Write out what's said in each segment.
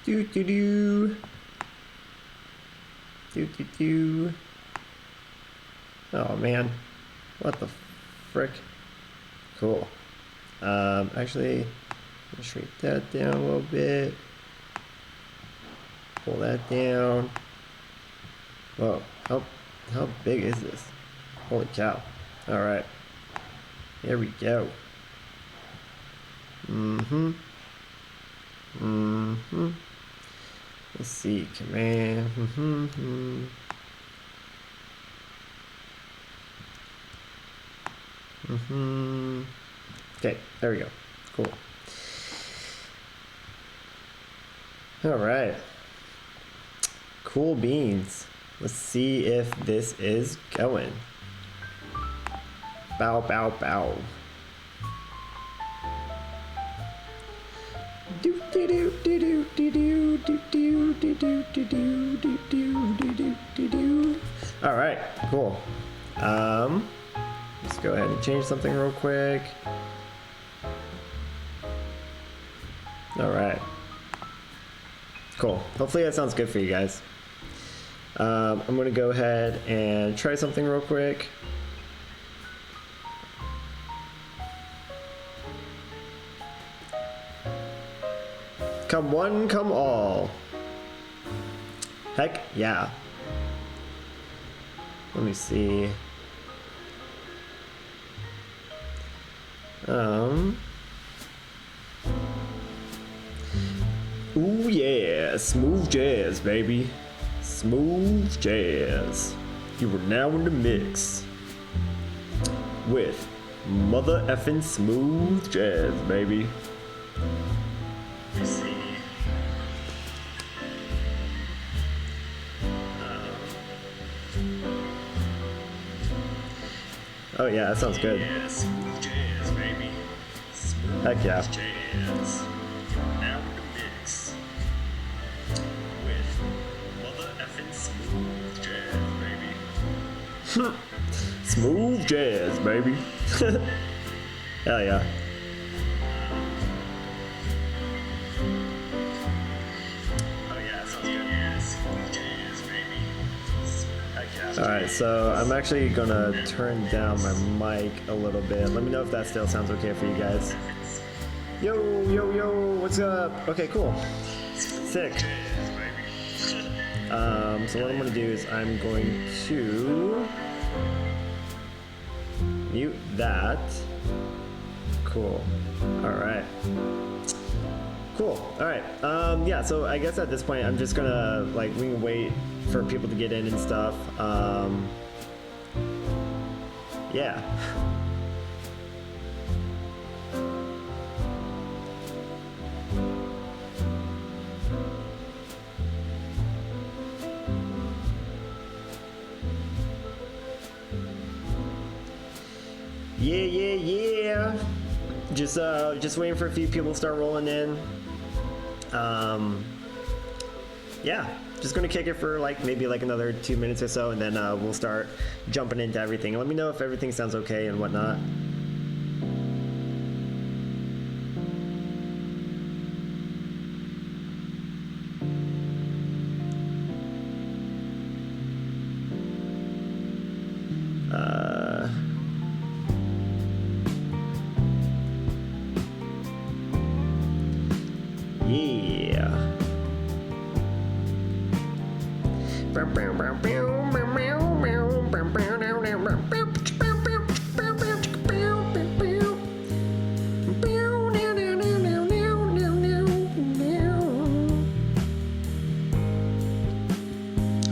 Do do do. Do do do. Oh man, what the frick? Cool. Actually, I'll shrink that down a little bit. Pull that down. Whoa, how big is this? Holy cow. All right. There we go. Let's see, command. Okay, there we go. Cool. All right. Cool beans. Let's see if this is going. Bow, bow, bow. Do do do do do do do do do do do do do do do do do. All right, cool. Let's go ahead and change something real quick. All right. Cool. Hopefully that sounds good for you guys. I'm gonna go ahead and try something real quick. Come one, come all. Heck yeah. Let me see. Ooh yeah, smooth jazz, baby. Smooth jazz. You are now in the mix with mother effing smooth jazz, baby. Let me see. Oh yeah, that sounds good. Yeah, smooth jazz, baby. Smooth Heck yeah. jazz. You're now in the mix with mother effing smooth jazz, baby. Smooth jazz, baby. Hell yeah. Oh yeah, that sounds good. Yeah, smooth jazz, baby. Heck yeah. Alright, so I'm actually gonna turn down my mic a little bit. Let me know if that still sounds okay for you guys. Yo, yo, yo, what's up? Okay, cool. Sick. Jazz, baby. So what I'm gonna do is I'm going to mute that. Cool. Alright. Cool. Alright. Yeah, so I guess at this point I'm just gonna, like, we can wait for people to get in and stuff. Yeah. Yeah. Just waiting for a few people to start rolling in. Yeah, just gonna kick it for maybe another 2 minutes or so, and then we'll start jumping into everything. Let me know if everything sounds okay and whatnot. Yeah.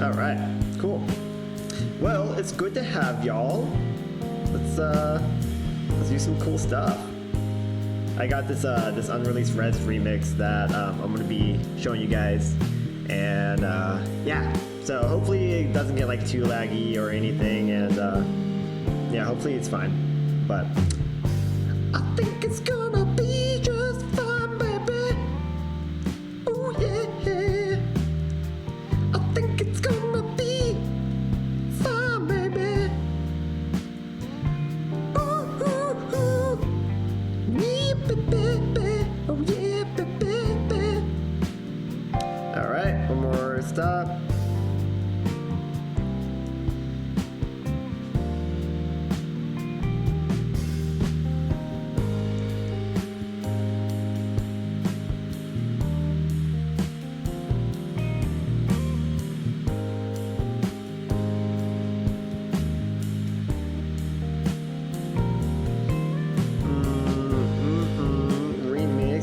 All right, cool. Well, it's good to have y'all. Let's do some cool stuff. I got this unreleased Rezz remix that I'm gonna be showing you guys, and yeah. So hopefully it doesn't get too laggy or anything, and yeah, hopefully it's fine. But I think it's gonna be just fine, baby. Ooh yeah. I think it's gonna be fine, baby. Ooh. Yeah, baby. Oh yeah, baby. stop.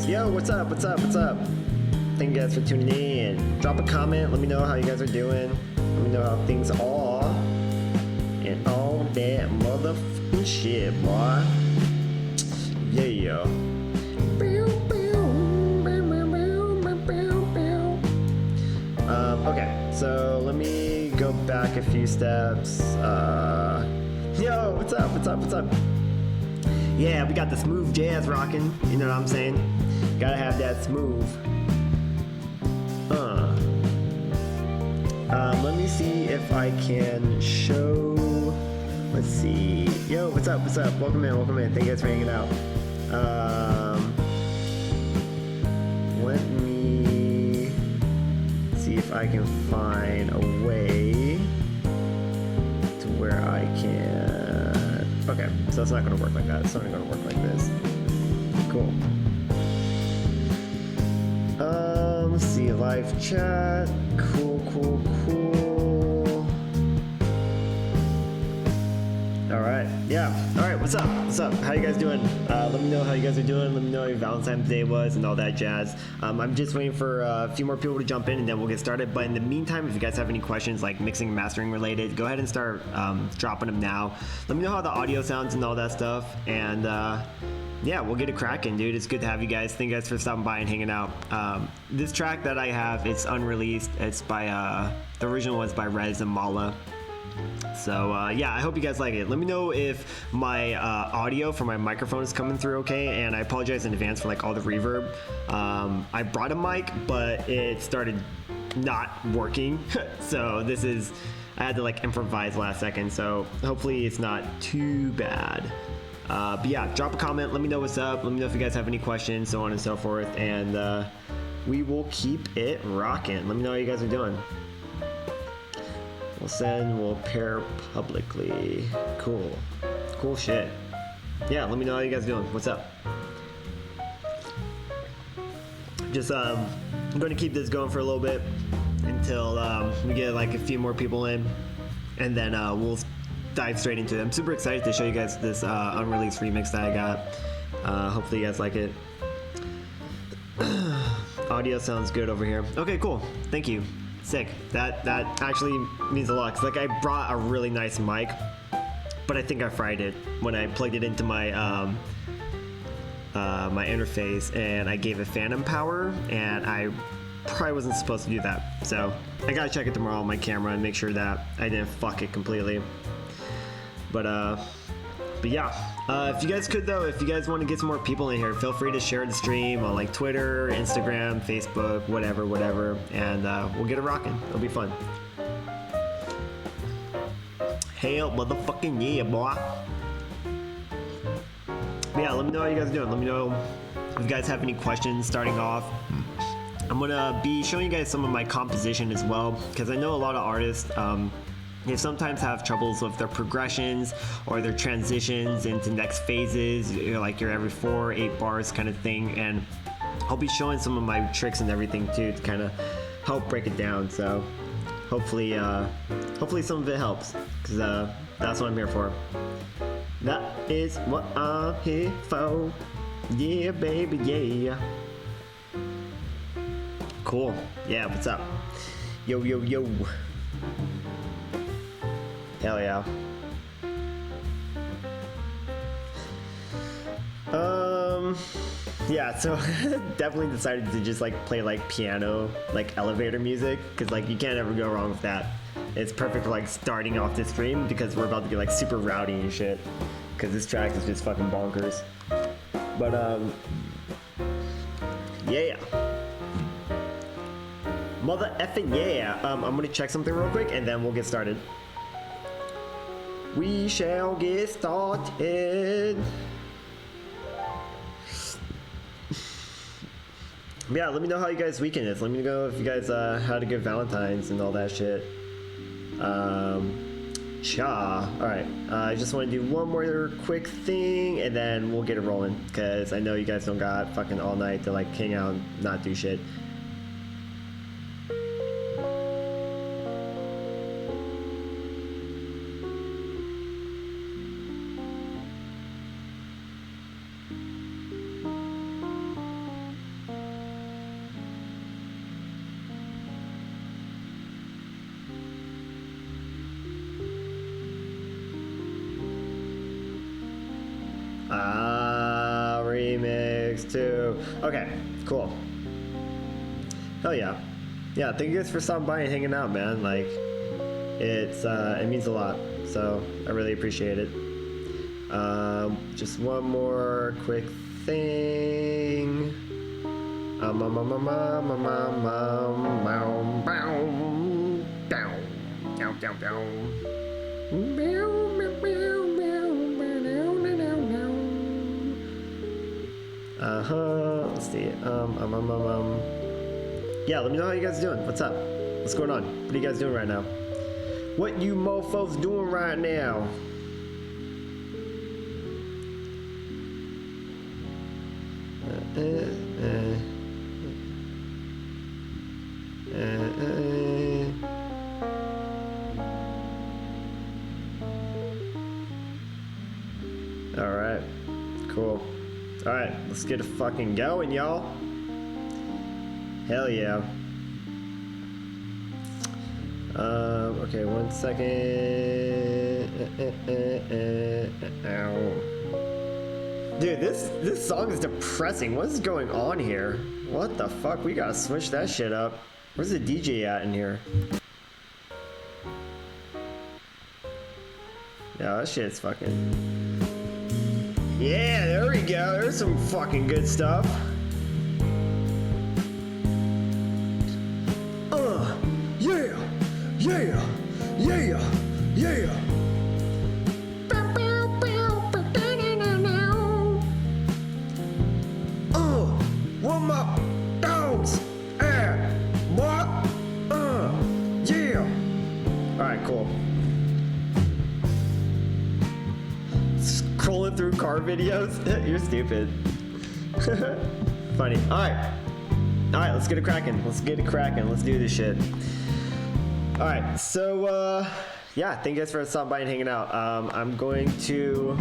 Yo, what's up? What's up? What's up? Thank you guys for tuning in. Drop a comment. Let me know how you guys are doing. Let me know how things are. And all that motherfucking shit, boy. Yeah. Okay, so let me go back a few steps. Yo, what's up? What's up? What's up? Yeah, we got the smooth jazz rocking. You know what I'm saying? Gotta have that smooth. Let me see if I can show. Let's see. Yo, what's up? What's up? Welcome in. Welcome in. Thank you guys for hanging out. Let me see if I can find a way to where I can. Okay, so it's not gonna work like that. It's not gonna work like this. Cool. Let's see, live chat. Cool. Alright, yeah. Alright, what's up? What's up? How you guys doing? Let me know how you guys are doing. Let me know how your Valentine's Day was and all that jazz. I'm just waiting for a few more people to jump in and then we'll get started. But in the meantime, if you guys have any questions like mixing and mastering related, go ahead and start dropping them now. Let me know how the audio sounds and all that stuff. And yeah, we'll get it cracking, dude. It's good to have you guys. Thank you guys for stopping by and hanging out. This track that I have, it's unreleased. It's by, the original was by Rezz Malaa. So yeah, I hope you guys like it. Let me know if my audio from my microphone is coming through okay, and I apologize in advance for like all the reverb. I brought a mic, but it started not working. So I had to like improvise last second, so hopefully it's not too bad. But yeah, drop a comment, let me know what's up, let me know if you guys have any questions, so on and so forth, and we will keep it rocking. Let me know how you guys are doing. We'll pair publicly. Cool shit. Yeah, let me know how you guys are doing. What's up? Just I'm going to keep this going for a little bit until we get like a few more people in, and then we'll dive straight into it. I'm super excited to show you guys this unreleased remix that I got. Hopefully you guys like it. Audio sounds good over here. Okay, cool. Thank you. Sick. That actually means a lot. 'Cause like I brought a really nice mic, but I think I fried it when I plugged it into my my interface, and I gave it phantom power, and I probably wasn't supposed to do that. So I gotta check it tomorrow on my camera and make sure that I didn't fuck it completely. But yeah, if you guys could though, if you guys want to get some more people in here, feel free to share the stream on like Twitter, Instagram, Facebook, whatever, and we'll get it rocking. It'll be fun. Hell motherfucking yeah, boy. But yeah, let me know how you guys are doing. Let me know if you guys have any questions starting off. I'm gonna be showing you guys some of my composition as well, because I know a lot of artists they sometimes have troubles with their progressions or their transitions into next phases, like your every 4 or 8 bars kind of thing, and I'll be showing some of my tricks and everything too to kind of help break it down. So hopefully some of it helps, because that's what I'm here for. That is what I'm here for. Yeah, baby, yeah. Cool. Yeah, what's up? Yo. Hell yeah. Yeah, so definitely decided to just like play like piano, like elevator music, because like you can't ever go wrong with that. It's perfect for like starting off this stream, because we're about to get like super rowdy and shit, because this track is just fucking bonkers. But yeah. Mother effing yeah. I'm gonna check something real quick and then we'll get started. We shall get started. yeah, let me know how you guys' weekend is. Let me know if you guys had a good Valentine's and all that shit. Alright, I just want to do one more quick thing and then we'll get it rolling, because I know you guys don't got fucking all night to like hang out and not do shit. Remix 2. Okay, cool. Hell yeah. Yeah, thank you guys for stopping by and hanging out, man. Like, it means a lot. So, I really appreciate it. Just one more quick thing. Let's see. Yeah, let me know how you guys are doing. What's up? What's going on? What are you guys doing right now? What you mofos doing right now? Alright, cool. Alright, let's get it fucking going, y'all. Hell yeah. Okay, 1 second. Dude, this song is depressing. What is going on here? What the fuck? We gotta switch that shit up. Where's the DJ at in here? Yeah, that shit's fucking... Yeah, there we go. There's some fucking good stuff. Yeah, yeah, yeah, yeah. What my dogs at? What? Yeah. All right, cool. Scrolling through car videos? You're stupid. Funny. Alright, let's get it cracking. Let's do this shit. Alright, so yeah, thank you guys for stopping by and hanging out. I'm going to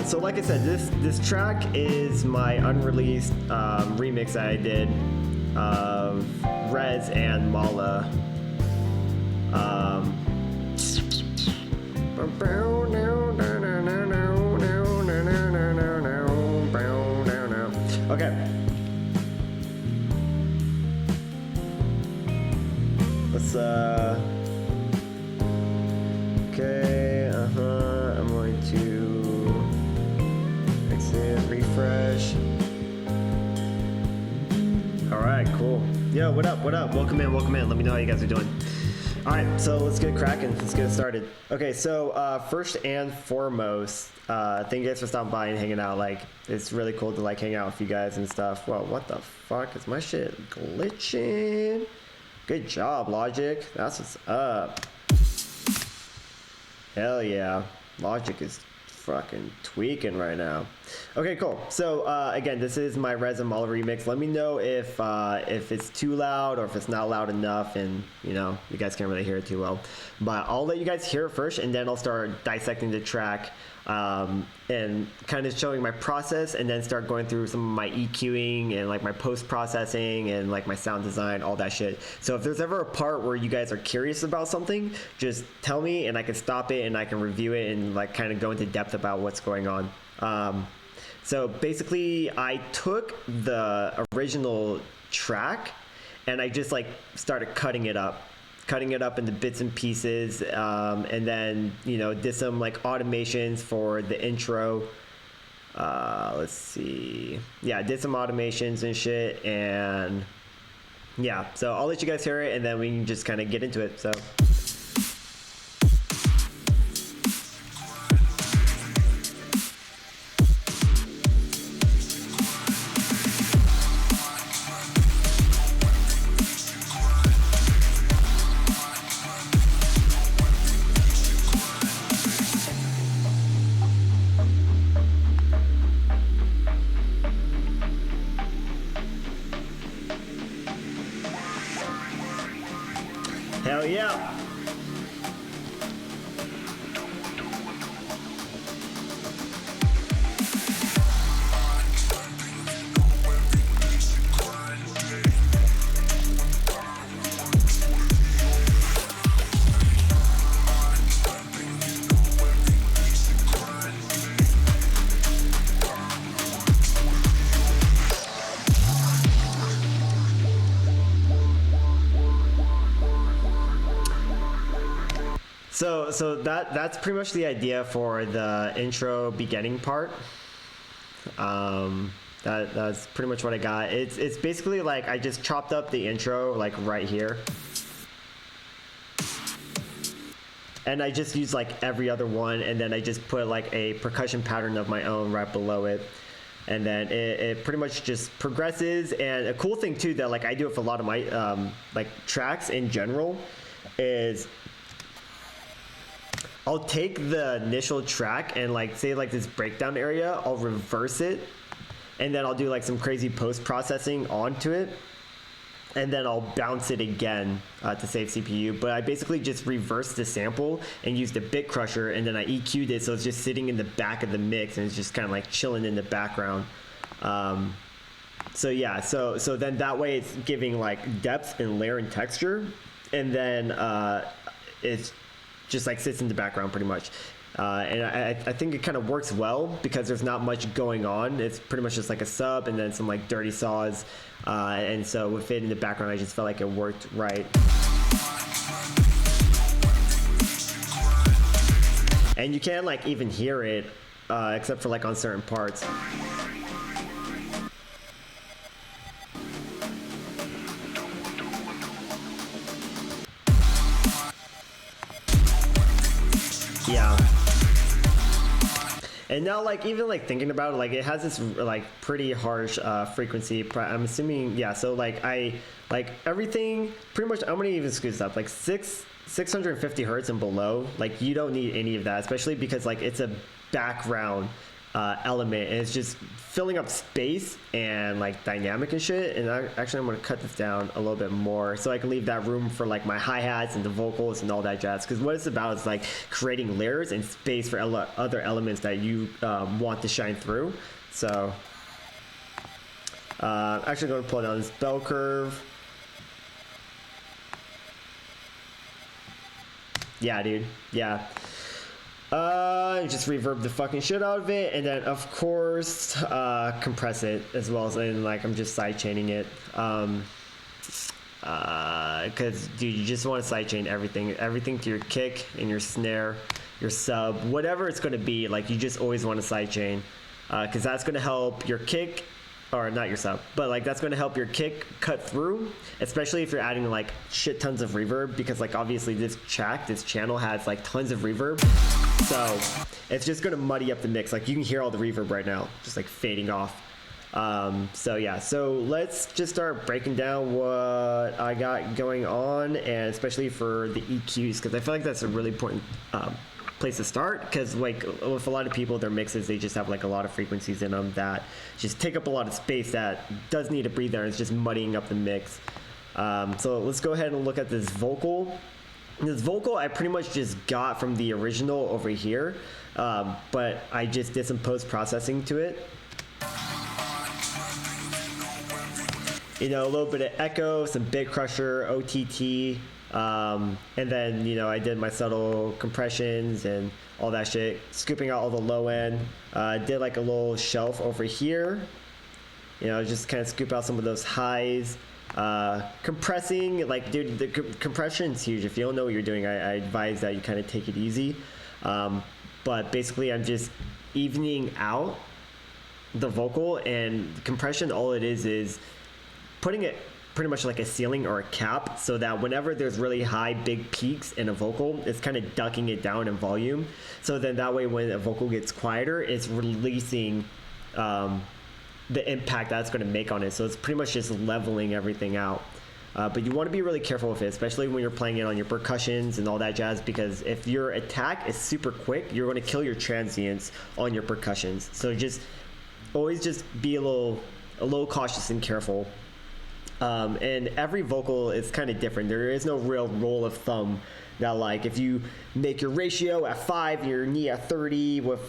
so like I said, this track is my unreleased remix that I did of Rezz and Malaa. Okay. Let's okay, I'm going to exit, refresh. Alright, cool. Yo, what up? Welcome in. Let me know how you guys are doing. Alright, so let's get cracking. Let's get started. Okay, so first and foremost, thank you guys for stopping by and hanging out. Like, it's really cool to like hang out with you guys and stuff. Well, what the fuck? Is my shit glitching? Good job, Logic. That's what's up. Hell yeah. Logic is fucking tweaking right now. Okay, cool. So again, this is my Rezz Malaa remix. Let me know if it's too loud or if it's not loud enough, and you know, you guys can't really hear it too well. But I'll let you guys hear it first, and then I'll start dissecting the track and kind of showing my process, and then start going through some of my EQing and like my post-processing and like my sound design, all that shit. So if there's ever a part where you guys are curious about something, just tell me and I can stop it and I can review it and like kind of go into depth about what's going on. So basically I took the original track and I just like started cutting it up into bits and pieces, and then, you know, did some like automations for the intro. Let's see. Yeah, did some automations and shit, and yeah, so I'll let you guys hear it and then we can just kind of get into it. So Hell yeah. So that's pretty much the idea for the intro beginning part. That's pretty much what I got. It's basically like I just chopped up the intro like right here, and I just used like every other one, and then I just put like a percussion pattern of my own right below it, and then it pretty much just progresses. And a cool thing too that like I do it for a lot of my like tracks in general is I'll take the initial track and like say like this breakdown area, I'll reverse it, and then I'll do like some crazy post-processing onto it, and then I'll bounce it again to save CPU. But I basically just reversed the sample and used a bit crusher, and then I EQ'd it so it's just sitting in the back of the mix and it's just kind of like chilling in the background. So yeah, so then that way it's giving like depth and layer and texture, and then it's just like sits in the background pretty much. And I think it kind of works well because there's not much going on. It's pretty much just like a sub and then some like dirty saws. And so with it in the background, I just felt like it worked right. And you can't like even hear it except for like on certain parts. Yeah. And now like even like thinking about it, like it has this like pretty harsh frequency. I'm assuming, yeah, so like I like everything pretty much. I'm gonna even screw this up like 650 hertz and below. Like you don't need any of that, especially because like it's a background element and it's just filling up space and like dynamic and shit. And actually I'm gonna cut this down a little bit more so I can leave that room for like my hi-hats and the vocals and all that jazz, because what it's about is like creating layers and space for other elements that you want to shine through. So actually going to pull down this bell curve. Yeah, dude, yeah. Just reverb the fucking shit out of it, and then of course compress it as well as, and like I'm just sidechaining it, because dude, you just want to sidechain everything to your kick and your snare, your sub, whatever it's going to be. Like you just always want to sidechain, because that's going to help your kick, or not your sub, but like that's going to help your kick cut through, especially if you're adding like shit tons of reverb, because like obviously this channel has like tons of reverb, so it's just going to muddy up the mix. Like you can hear all the reverb right now just like fading off. So yeah, so let's just start breaking down what I got going on, and especially for the EQs, because I feel like that's a really important place to start, because like with a lot of people, their mixes, they just have like a lot of frequencies in them that just take up a lot of space that does need to breathe there, and it's just muddying up the mix. So let's go ahead and look at this vocal. This vocal I pretty much just got from the original over here, but I just did some post-processing to it. You know, a little bit of echo, some bit crusher, OTT, and then, you know, I did my subtle compressions and all that shit, scooping out all the low end. Did like a little shelf over here, you know, just kind of scoop out some of those highs. Compressing, like, dude, the compression is huge. If you don't know what you're doing, I advise that you kind of take it easy. But basically, I'm just evening out the vocal, and compression, all it is putting it pretty much like a ceiling or a cap, so that whenever there's really high big peaks in a vocal, it's kind of ducking it down in volume, so then that way when a vocal gets quieter, it's releasing the impact that's going to make on it. So it's pretty much just leveling everything out. But you want to be really careful with it, especially when you're playing it on your percussions and all that jazz, because if your attack is super quick, you're going to kill your transients on your percussions. So just always just be a little cautious and careful And every vocal is kind of different. There is no real rule of thumb that, like, if you make your ratio at 5, your knee at 30 with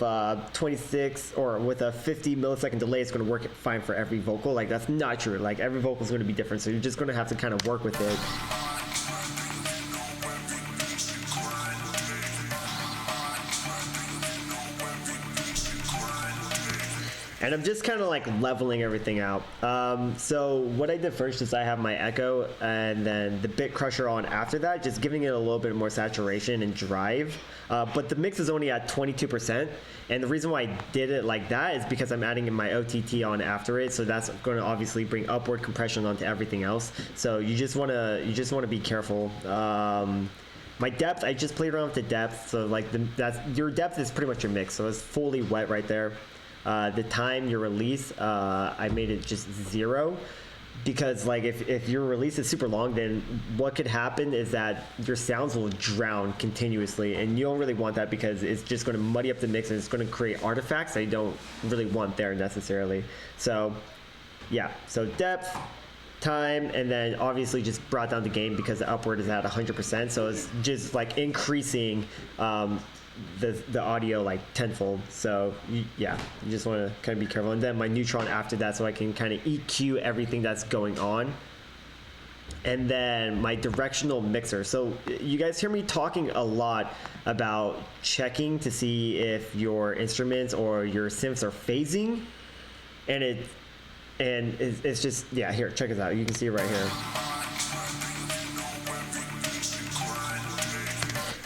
26 or with a 50 millisecond delay, it's going to work fine for every vocal. Like, that's not true. Like, every vocal is going to be different, so you're just going to have to kind of work with it. And I'm just kind of like leveling everything out. So what I did first is I have my echo and then the bit crusher on after that, just giving it a little bit more saturation and drive. But the mix is only at 22%. And the reason why I did it like that is because I'm adding in my OTT on after it. So that's going to obviously bring upward compression onto everything else. So you just want to be careful. My depth, I just played around with the depth. So like your depth is pretty much your mix. So it's fully wet right there. The time your release, I made it just 0 because like if your release is super long, then what could happen is that your sounds will drown continuously, and you don't really want that because it's just going to muddy up the mix and it's going to create artifacts that you don't really want there necessarily. So yeah, so depth, time, and then obviously just brought down the gain because the upward is at 100%, so it's just like increasing the audio like tenfold. So yeah, you just want to kind of be careful. And then my neutron after that, so I can kind of EQ everything that's going on. And then my directional mixer. So you guys hear me talking a lot about checking to see if your instruments or your synths are phasing, and it's just, yeah, here, check this out. You can see it right here.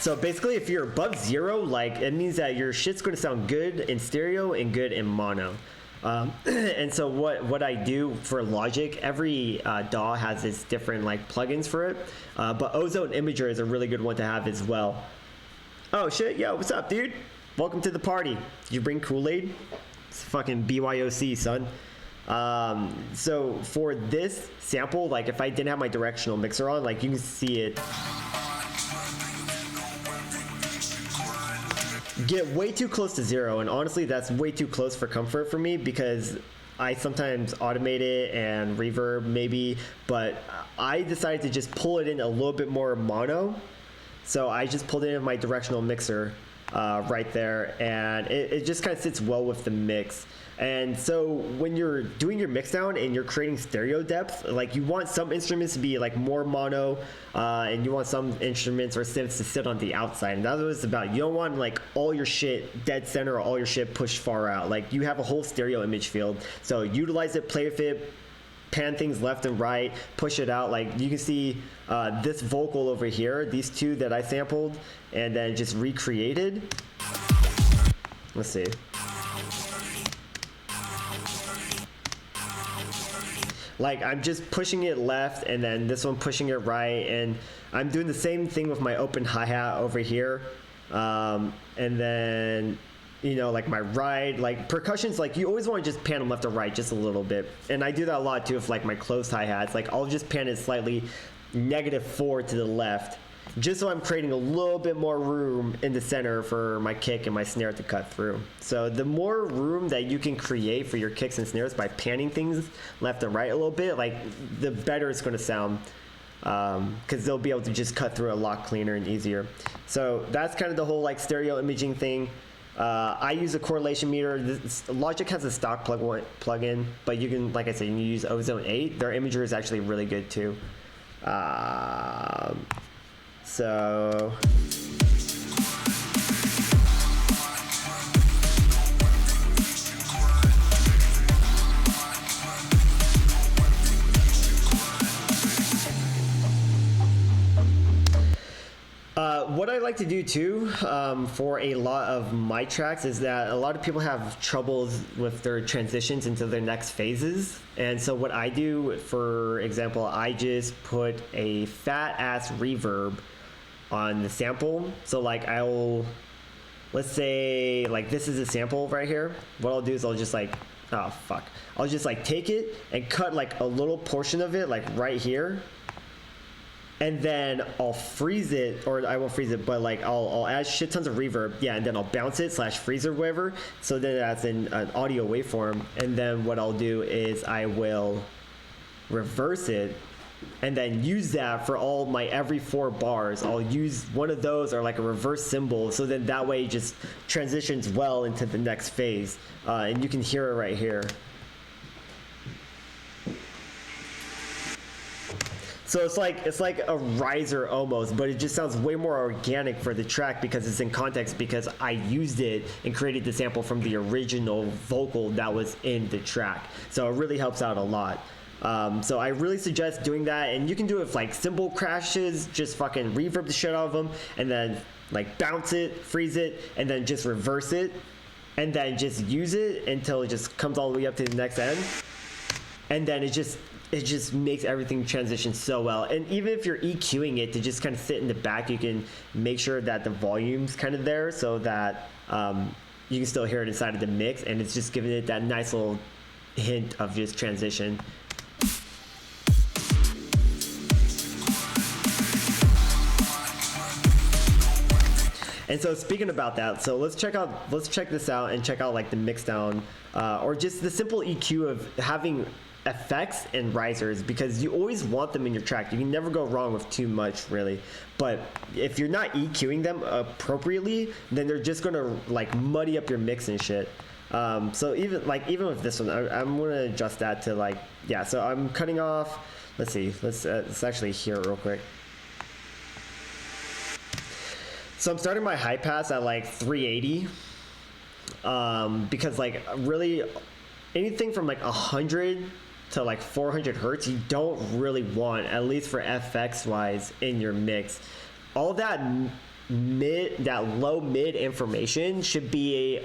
So basically, if you're above 0, like, it means that your shit's going to sound good in stereo and good in mono. And so what I do for Logic, every DAW has its different like plugins for it, but Ozone Imager is a really good one to have as well. Oh shit, yo, what's up, dude? Welcome to the party. Did you bring Kool-Aid? It's fucking BYOC, son. So for this sample, like if I didn't have my directional mixer on, like you can see it get way too close to 0, and honestly that's way too close for comfort for me because I sometimes automate it and reverb maybe, but I decided to just pull it in a little bit more mono, so I just pulled it in my directional mixer right there, and it just kind of sits well with the mix. And so when you're doing your mix down and you're creating stereo depth, like you want some instruments to be like more mono, and you want some instruments or synths to sit on the outside, and that's what it's about. You don't want like all your shit dead center or all your shit pushed far out. Like you have a whole stereo image field, so utilize it, play with it, pan things left and right, push it out. Like you can see this vocal over here, these two that I sampled and then just recreated. Let's see. Like I'm just pushing it left and then this one pushing it right, and I'm doing the same thing with my open hi-hat over here, and then you know, like my ride, like percussions, like you always want to just pan them left or right just a little bit, and I do that a lot too with like my closed hi-hats. Like I'll just pan it slightly -4 to the left, just so I'm creating a little bit more room in the center for my kick and my snare to cut through. So the more room that you can create for your kicks and snares by panning things left and right a little bit, like the better it's going to sound, because they'll be able to just cut through a lot cleaner and easier. So that's kind of the whole like stereo imaging thing. I use a correlation meter. Logic has a stock plug-in, but you can, like I said, you can use Ozone 8. Their imager is actually really good too. So what I like to do too, for a lot of my tracks, is that a lot of people have troubles with their transitions into their next phases. And so what I do, for example, I just put a fat ass reverb on the sample. So like let's say like this is a sample right here. What I'll do is I'll just like, I'll just like take it and cut like a little portion of it like right here. And then I'll freeze it, or I won't freeze it, but like I'll add shit tons of reverb, yeah, and then I'll bounce it /freeze or whatever, so then that's in an audio waveform. And then what I'll do is I will reverse it, and then use that for all my every 4 bars. I'll use one of those or like a reverse cymbal, so then that way it just transitions well into the next phase. And you can hear it right here. So it's like a riser almost, but it just sounds way more organic for the track because it's in context, because I used it and created the sample from the original vocal that was in the track. So it really helps out a lot. So I really suggest doing that, and you can do it with like cymbal crashes, just fucking reverb the shit out of them, and then like bounce it, freeze it, and then just reverse it, and then just use it until it just comes all the way up to the next end, and then it just makes everything transition so well. And even if you're EQing it to just kind of sit in the back, you can make sure that the volume's kind of there so that you can still hear it inside of the mix, and it's just giving it that nice little hint of just transition. And so speaking about that, so let's check this out and check out like the mix down, or just the simple EQ of having effects and risers, because you always want them in your track. You can never go wrong with too much, really. But if you're not EQing them appropriately, then they're just gonna like muddy up your mix and shit. So even with this one, I'm gonna adjust that to like, yeah. So I'm cutting off. Let's see. Let's actually hear it real quick. So I'm starting my high pass at like 380, because like really anything from like 100 to like 400 hertz, you don't really want, at least for FX wise, in your mix. All that low mid information should be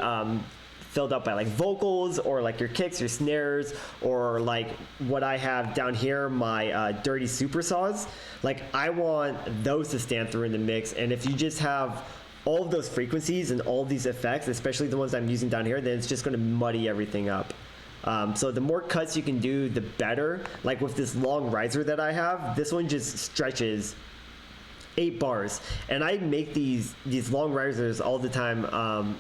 filled up by like vocals, or like your kicks, your snares, or like what I have down here, my dirty super saws. Like I want those to stand through in the mix. And if you just have all of those frequencies and all of these effects, especially the ones I'm using down here, then it's just going to muddy everything up. So the more cuts you can do, the better. Like with this long riser that I have, this one just stretches 8 bars, and I make these long risers all the time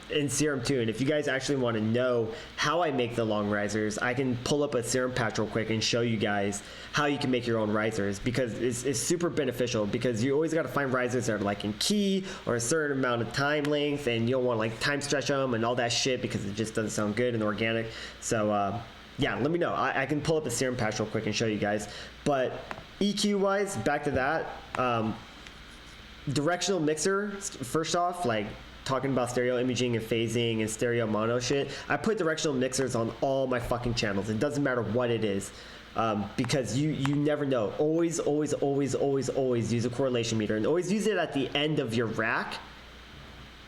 in Serum too. And if you guys actually want to know how I make the long risers, I can pull up a Serum patch real quick and show you guys how you can make your own risers, because it's super beneficial, because you always got to find risers that are like in key or a certain amount of time length, and you don't want to like time stretch them and all that shit, because it just doesn't sound good and organic. So yeah, let me know. I can pull up a Serum patch real quick and show you guys. But EQ wise, back to that, directional mixer, first off, like talking about stereo imaging and phasing and stereo mono shit, I put directional mixers on all my fucking channels. It doesn't matter what it is, because you never know. Always use a correlation meter, and always use it at the end of your rack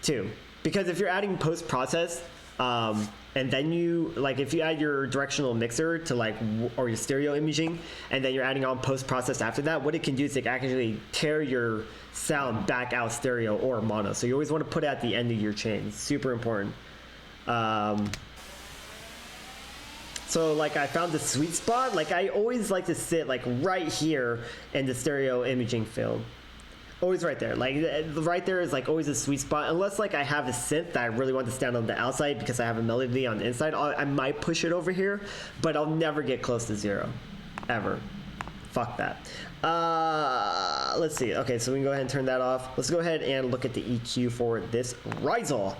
too, because if you're adding post-process, and then you, like, if you add your directional mixer to like, or your stereo imaging, and then you're adding on post-process after that, what it can do is it can actually tear your sound back out stereo or mono. So you always want to put it at the end of your chain. It's super important. So like I found the sweet spot. Like I always like to sit like right here in the stereo imaging field. Always right there. Like right there is like always a sweet spot, unless like I have a synth that I really want to stand on the outside because I have a melody on the inside. I might push it over here, but I'll never get close to 0 ever. Fuck that. Let's see. Okay, so we can go ahead and turn that off. Let's go ahead and look at the EQ for this Rezz.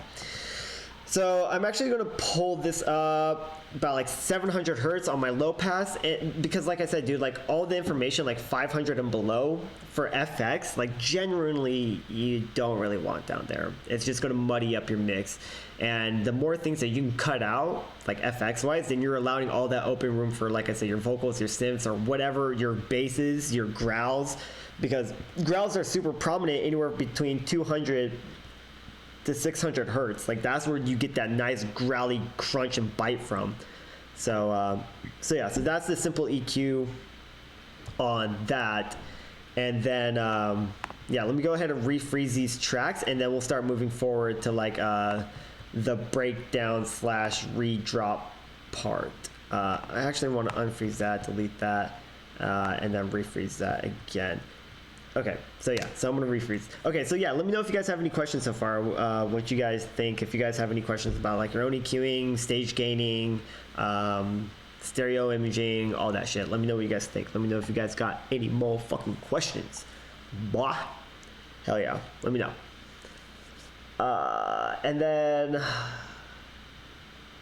So I'm actually going to pull this up about like 700 hertz on my low pass, and because like I said, dude, like all the information like 500 and below for FX, like genuinely you don't really want down there. It's just going to muddy up your mix. And the more things that you can cut out, like FX wise, then you're allowing all that open room for, like I said, your vocals, your synths, or whatever, your basses, your growls, because growls are super prominent anywhere between 200 to 600 hertz. Like that's where you get that nice growly crunch and bite from. So yeah, so that's the simple EQ on that. And then yeah, let me go ahead and refreeze these tracks, and then we'll start moving forward to like the breakdown / redrop part. I actually want to unfreeze that, delete that, and then refreeze that again. Okay, so yeah, so I'm gonna refreeze. Okay, so yeah, let me know if you guys have any questions so far, what you guys think, if you guys have any questions about like your own EQing, stage gaining, stereo imaging, all that shit. Let me know what you guys think. Let me know if you guys got any more fucking questions. Blah. Hell yeah. Let me know. And then,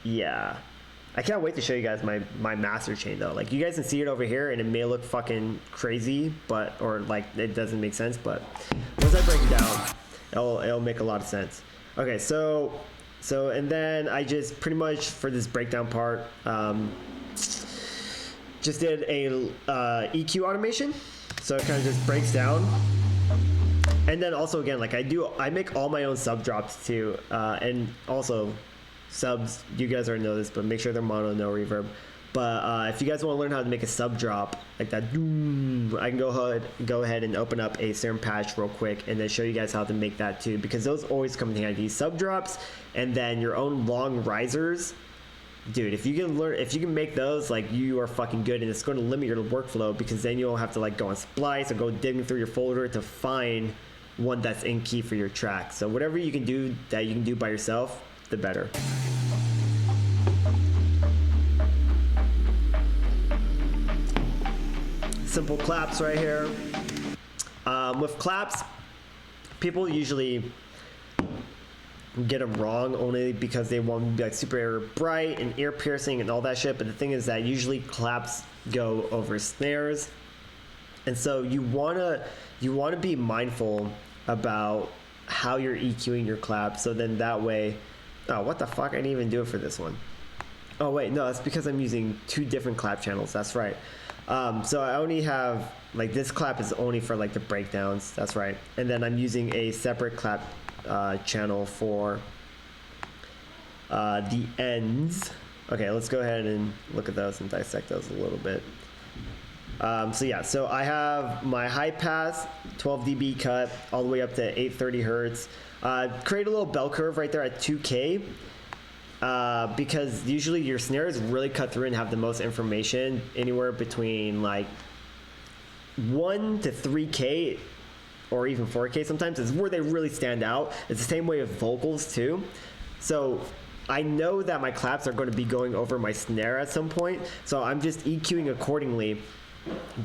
yeah. I can't wait to show you guys my master chain though. Like you guys can see it over here and it may look fucking crazy, but, or like it doesn't make sense, but once I break it down, it'll make a lot of sense. Okay, so and then I just pretty much for this breakdown part, just did a EQ automation. So it kind of just breaks down. And then also again, like I make all my own sub drops too. And also subs, you guys already know this, but make sure they're mono, no reverb. But if you guys want to learn how to make a sub drop like that, I can go ahead and open up a serum patch real quick and then show you guys how to make that too, because those always come in handy. Sub drops and then your own long risers, dude. If you can make those, like you are fucking good, and it's going to limit your workflow because then you'll have to like go on Splice or go digging through your folder to find one that's in key for your track. So whatever you can do that you can do by yourself, the better. Simple claps right here. With claps, people usually get them wrong only because they want to be like super bright and ear piercing and all that shit. But the thing is that usually claps go over snares, and so you wanna be mindful about how you're EQing your clap. So then that way, oh what the fuck, I didn't even do it for this one. Oh wait, no, that's because I'm using two different clap channels. That's right. So I only have, like, this clap is only for like the breakdowns. That's right. And then I'm using a separate clap channel for the ends. Okay, let's go ahead and look at those and dissect those a little bit. So yeah, so I have my high pass 12 dB cut all the way up to 830 hertz. Create a little bell curve right there at 2K. Because usually your snares really cut through and have the most information. Anywhere between like 1 to 3K or even 4K sometimes is where they really stand out. It's the same way with vocals too. So I know that my claps are going to be going over my snare at some point, so I'm just EQing accordingly,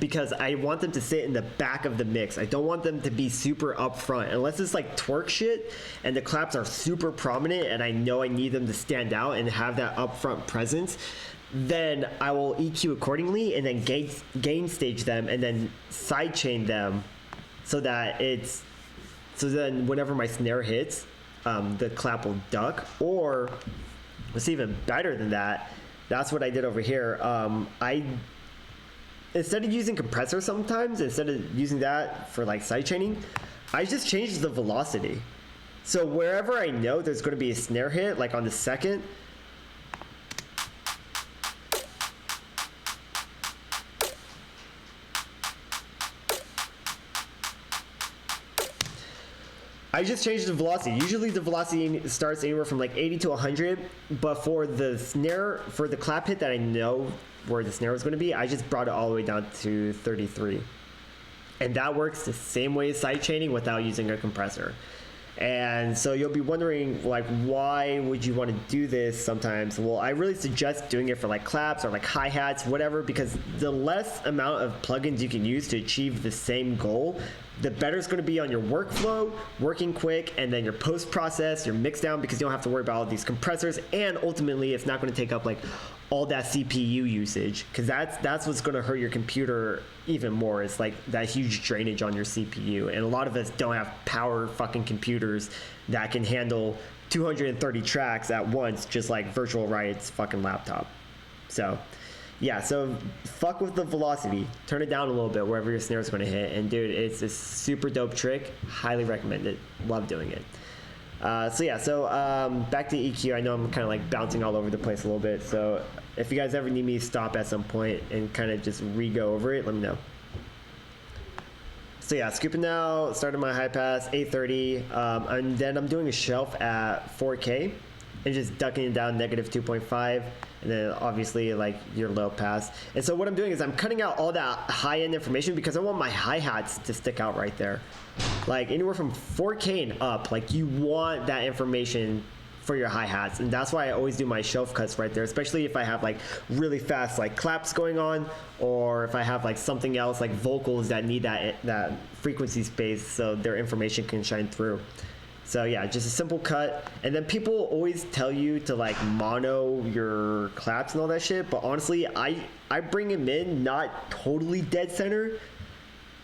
because I want them to sit in the back of the mix. I don't want them to be super up front. Unless it's like twerk shit and the claps are super prominent and I know I need them to stand out and have that upfront presence, then I will EQ accordingly and then gain stage them and then sidechain them so that so then whenever my snare hits, the clap will duck. Or what's even better than that, that's what I did over here. Instead of using compressor sometimes, instead of using that for like sidechaining, I just changed the velocity. So wherever I know there's going to be a snare hit, like on the second, I just changed the velocity. Usually the velocity starts anywhere from like 80 to 100, but for the snare, for the clap hit that I know where the snare was going to be, I just brought it all the way down to 33. And that works the same way as sidechaining without using a compressor. And so you'll be wondering, like, why would you want to do this sometimes? Well, I really suggest doing it for like claps or like hi-hats, whatever, because the less amount of plugins you can use to achieve the same goal, the better it's going to be on your workflow, working quick, and then your post-process, your mix down, because you don't have to worry about all these compressors, and ultimately it's not going to take up like all that CPU usage, because that's what's going to hurt your computer even more. It's like that huge drainage on your CPU, and a lot of us don't have power fucking computers that can handle 230 tracks at once, just like Virtual Riot's fucking laptop. So yeah, so fuck with the velocity, turn it down a little bit wherever your snare is going to hit, and dude, it's a super dope trick. Highly recommend it. Love doing it. So back to EQ. I know I'm kind of like bouncing all over the place a little bit, so if you guys ever need me to stop at some point and kind of just re-go over it, let me know. So yeah, scooping now, starting my high pass, 830, and then I'm doing a shelf at 4K and just ducking it down negative 2.5, and then obviously like your low pass. And so what I'm doing is I'm cutting out all that high-end information because I want my hi-hats to stick out right there. Like anywhere from 4K and up, like you want that information for your hi-hats, and that's why I always do my shelf cuts right there, especially if I have like really fast like claps going on, or if I have like something else like vocals that need that frequency space so their information can shine through. So yeah, just a simple cut. And then people always tell you to like mono your claps and all that shit, but honestly I bring them in not totally dead center,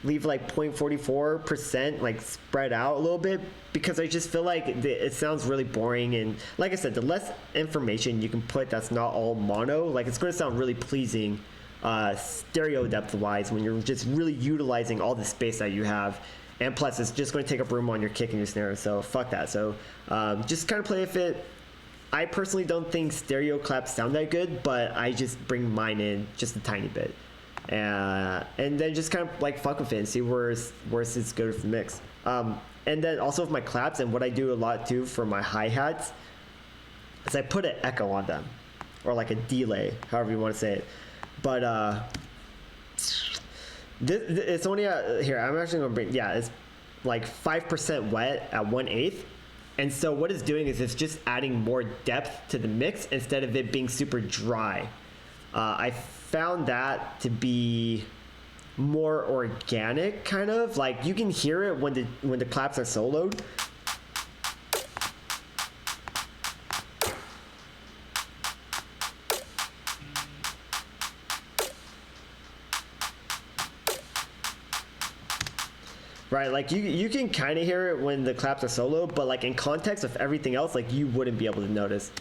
leave like 0.44% like spread out a little bit, because I just feel like it sounds really boring. And like I said, the less information you can put that's not all mono, like it's going to sound really pleasing stereo depth wise when you're just really utilizing all the space that you have. And plus it's just going to take up room on your kick and your snare, so fuck that. So just kind of play with it. I personally don't think stereo claps sound that good, but I just bring mine in just a tiny bit. And then just kind of like fuck with it and see where it's good for the mix. And then also with my claps, and what I do a lot too for my hi-hats is I put an echo on them, or like a delay, however you want to say it. But it's only here, I'm actually gonna bring, yeah, it's like 5% wet at 1/8. And so what it's doing is it's just adding more depth to the mix instead of it being super dry. I found that to be more organic, kind of like you can hear it when the claps are soloed. Right, like you can kind of hear it when the claps are solo, but like in context of everything else, like you wouldn't be able to notice.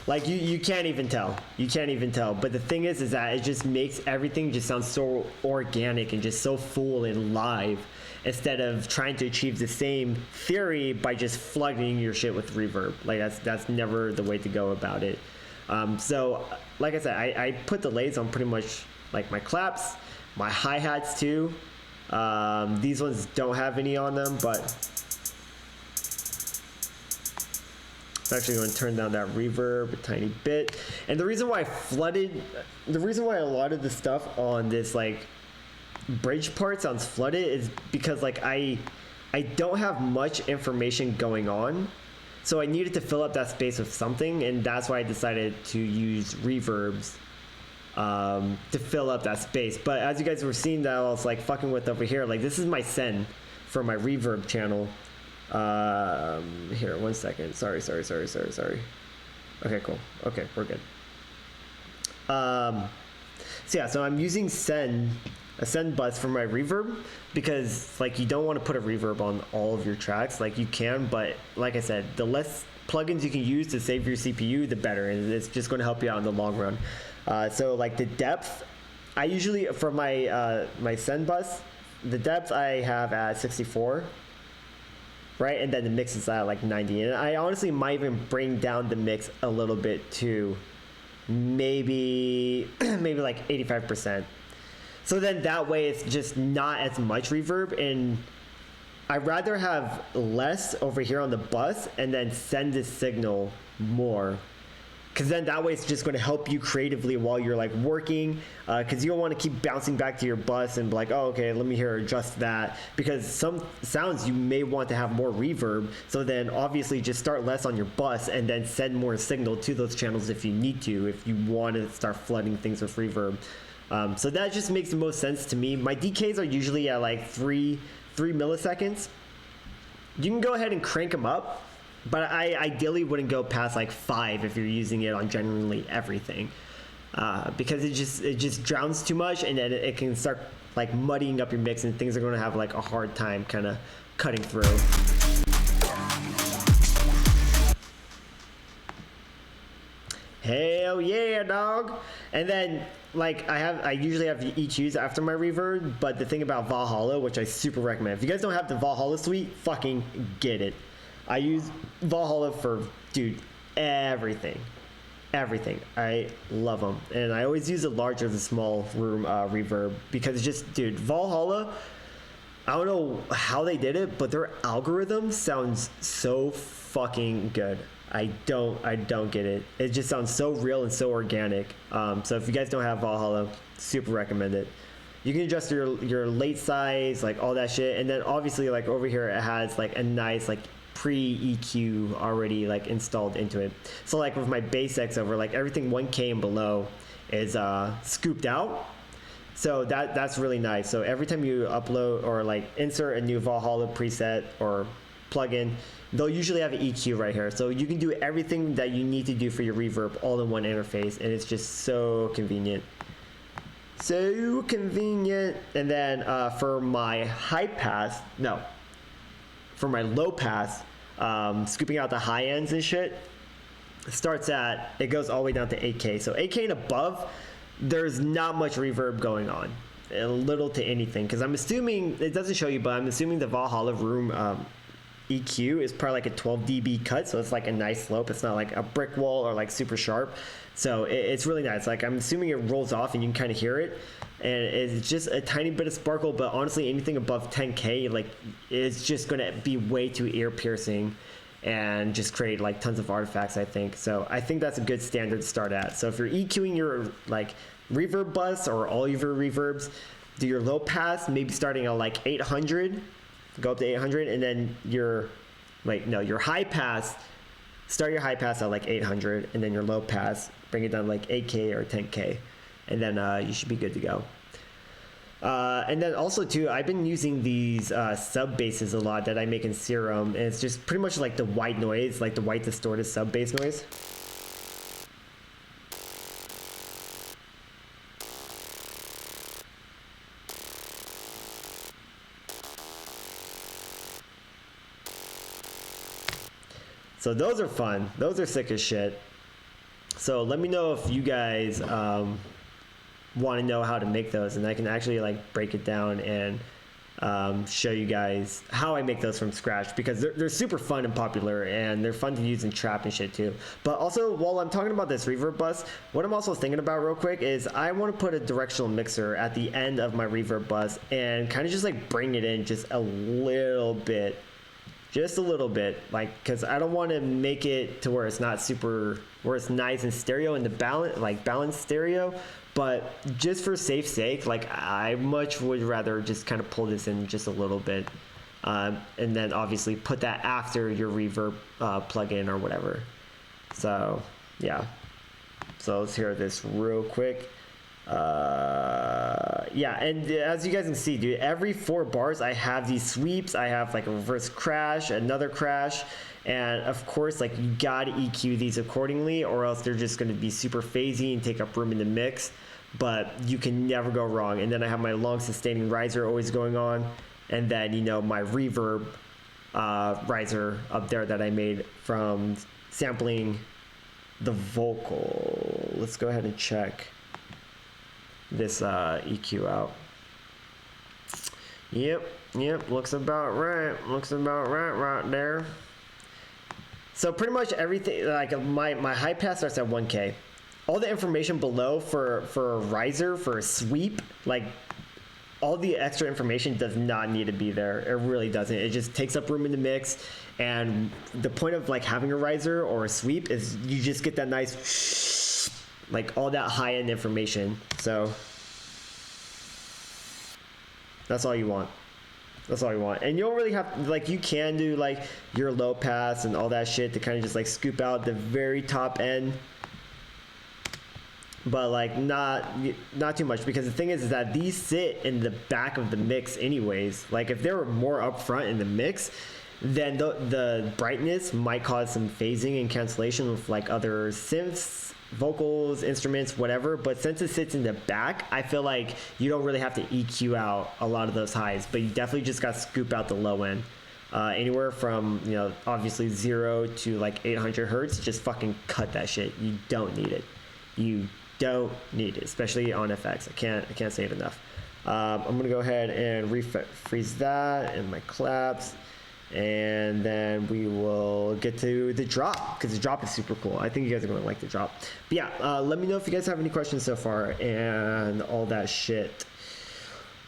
Like you can't even tell. You can't even tell. But the thing is that it just makes everything just sound so organic and just so full and live, instead of trying to achieve the same theory by just flooding your shit with reverb. Like that's never the way to go about it. So like I said, I put delays on pretty much like my claps, my hi-hats too. These ones don't have any on them, but I'm actually going to turn down that reverb a tiny bit. And the reason why a lot of the stuff on this like bridge part sounds flooded is because like I don't have much information going on, so I needed to fill up that space with something, and that's why I decided to use reverbs to fill up that space. But as you guys were seeing that I was like fucking with over here, like this is my send for my reverb channel. Here, 1 second. Sorry. Okay, cool. Okay, we're good. So yeah, so I'm using a send bus for my reverb, because like you don't want to put a reverb on all of your tracks. Like you can, but like I said, the less plugins you can use to save your CPU, the better, and it's just going to help you out in the long run. So like the depth, I usually for my my send bus, the depth I have at 64. Right, and then the mix is at like 90, and I honestly might even bring down the mix a little bit to maybe like 85%. So then that way it's just not as much reverb, and I'd rather have less over here on the bus and then send this signal more, because then that way it's just going to help you creatively while you're like working, because you don't want to keep bouncing back to your bus and be like, oh, okay, let me hear adjust that, because some sounds you may want to have more reverb. So then obviously just start less on your bus and then send more signal to those channels if you need to, if you want to start flooding things with reverb. So that just makes the most sense to me. My DKs are usually at like 3 milliseconds. You can go ahead and crank them up, but I ideally wouldn't go past like 5 if you're using it on generally everything, because it just drowns too much, and then it can start like muddying up your mix, and things are going to have like a hard time kind of cutting through. Hell yeah, dog. And then like I usually have EQs after my reverb, but the thing about Valhalla, which I super recommend, if you guys don't have the Valhalla suite, fucking get it. I use Valhalla for, dude, everything. I love them, and I always use the larger the small room reverb, because just, dude, Valhalla, I don't know how they did it, but their algorithm sounds so fucking good. I don't get it. It just sounds so real and so organic. So if you guys don't have Valhalla, super recommend it. You can adjust your late size, like all that shit, and then obviously like over here it has like a nice like pre EQ already like installed into it. So like with my bass X over, like everything 1K and below is scooped out. So that's really nice. So every time you upload or like insert a new Valhalla preset or plugin, they'll usually have an EQ right here. So you can do everything that you need to do for your reverb all in one interface, and it's just so convenient. So convenient. And then for my high pass, no, for my low pass, scooping out the high ends and shit, it goes all the way down to 8K. So 8K and above, there's not much reverb going on, a little to anything, because I'm assuming, it doesn't show you, but I'm assuming the Valhalla room EQ is probably like a 12 dB cut, so it's like a nice slope. It's not like a brick wall or like super sharp, so it's really nice. Like I'm assuming it rolls off and you can kind of hear it, and it's just a tiny bit of sparkle, but honestly anything above 10K, like it's just gonna be way too ear piercing and just create like tons of artifacts, I think. So I think that's a good standard to start at. So if you're EQing your like reverb bus or all of your reverbs, do your low pass, maybe starting at like 800, go up to 800, and then your high pass, start your high pass at like 800, and then your low pass, bring it down to like 8K or 10K, and then you should be good to go. And then also too, I've been using these sub basses a lot that I make in Serum, and it's just pretty much like the white noise, like the white distorted sub bass noise. So those are fun. Those are sick as shit. So let me know if you guys want to know how to make those, and I can actually like break it down and show you guys how I make those from scratch, because they're super fun and popular, and they're fun to use in trap and shit too. But also, while I'm talking about this reverb bus, what I'm also thinking about real quick is I want to put a directional mixer at the end of my reverb bus and kind of just like bring it in just a little bit. Just a little bit, like, because I don't want to make it to where it's not super, where it's nice and stereo and the balanced stereo, but just for safe sake, like I much would rather just kind of pull this in just a little bit, and then obviously put that after your reverb plugin or whatever. So yeah, so let's hear this real quick. Yeah, and as you guys can see, dude, every 4 bars I have these sweeps. I have like a reverse crash, another crash, and of course like you gotta EQ these accordingly, or else they're just gonna be super phasey and take up room in the mix, but you can never go wrong. And then I have my long sustaining riser always going on, and then my reverb riser up there that I made from sampling the vocal. Let's go ahead and check this EQ out. Yep, looks about right. Looks about right there. So pretty much everything, like my high pass starts at 1K. All the information below for a riser, for a sweep, like all the extra information does not need to be there. It really doesn't. It just takes up room in the mix. And the point of like having a riser or a sweep is you just get that nice, like all that high end information. So that's all you want. That's all you want. And you don't really have, like, you can do like your low pass and all that shit to kind of just like scoop out the very top end, but like not too much, because the thing is that these sit in the back of the mix anyways. Like if they were more up front in the mix, then the brightness might cause some phasing and cancellation with like other synths, vocals, instruments, whatever. But since it sits in the back, I feel like you don't really have to EQ out a lot of those highs, but you definitely just got to scoop out the low end. Anywhere from, obviously 0 to like 800 hertz, just fucking cut that shit. You don't need it. You don't need it, especially on FX. I can't say it enough. I'm gonna go ahead and freeze that and my claps, and then we will get to the drop, because the drop is super cool. I think you guys are going to like the drop. But yeah, let me know if you guys have any questions so far and all that shit.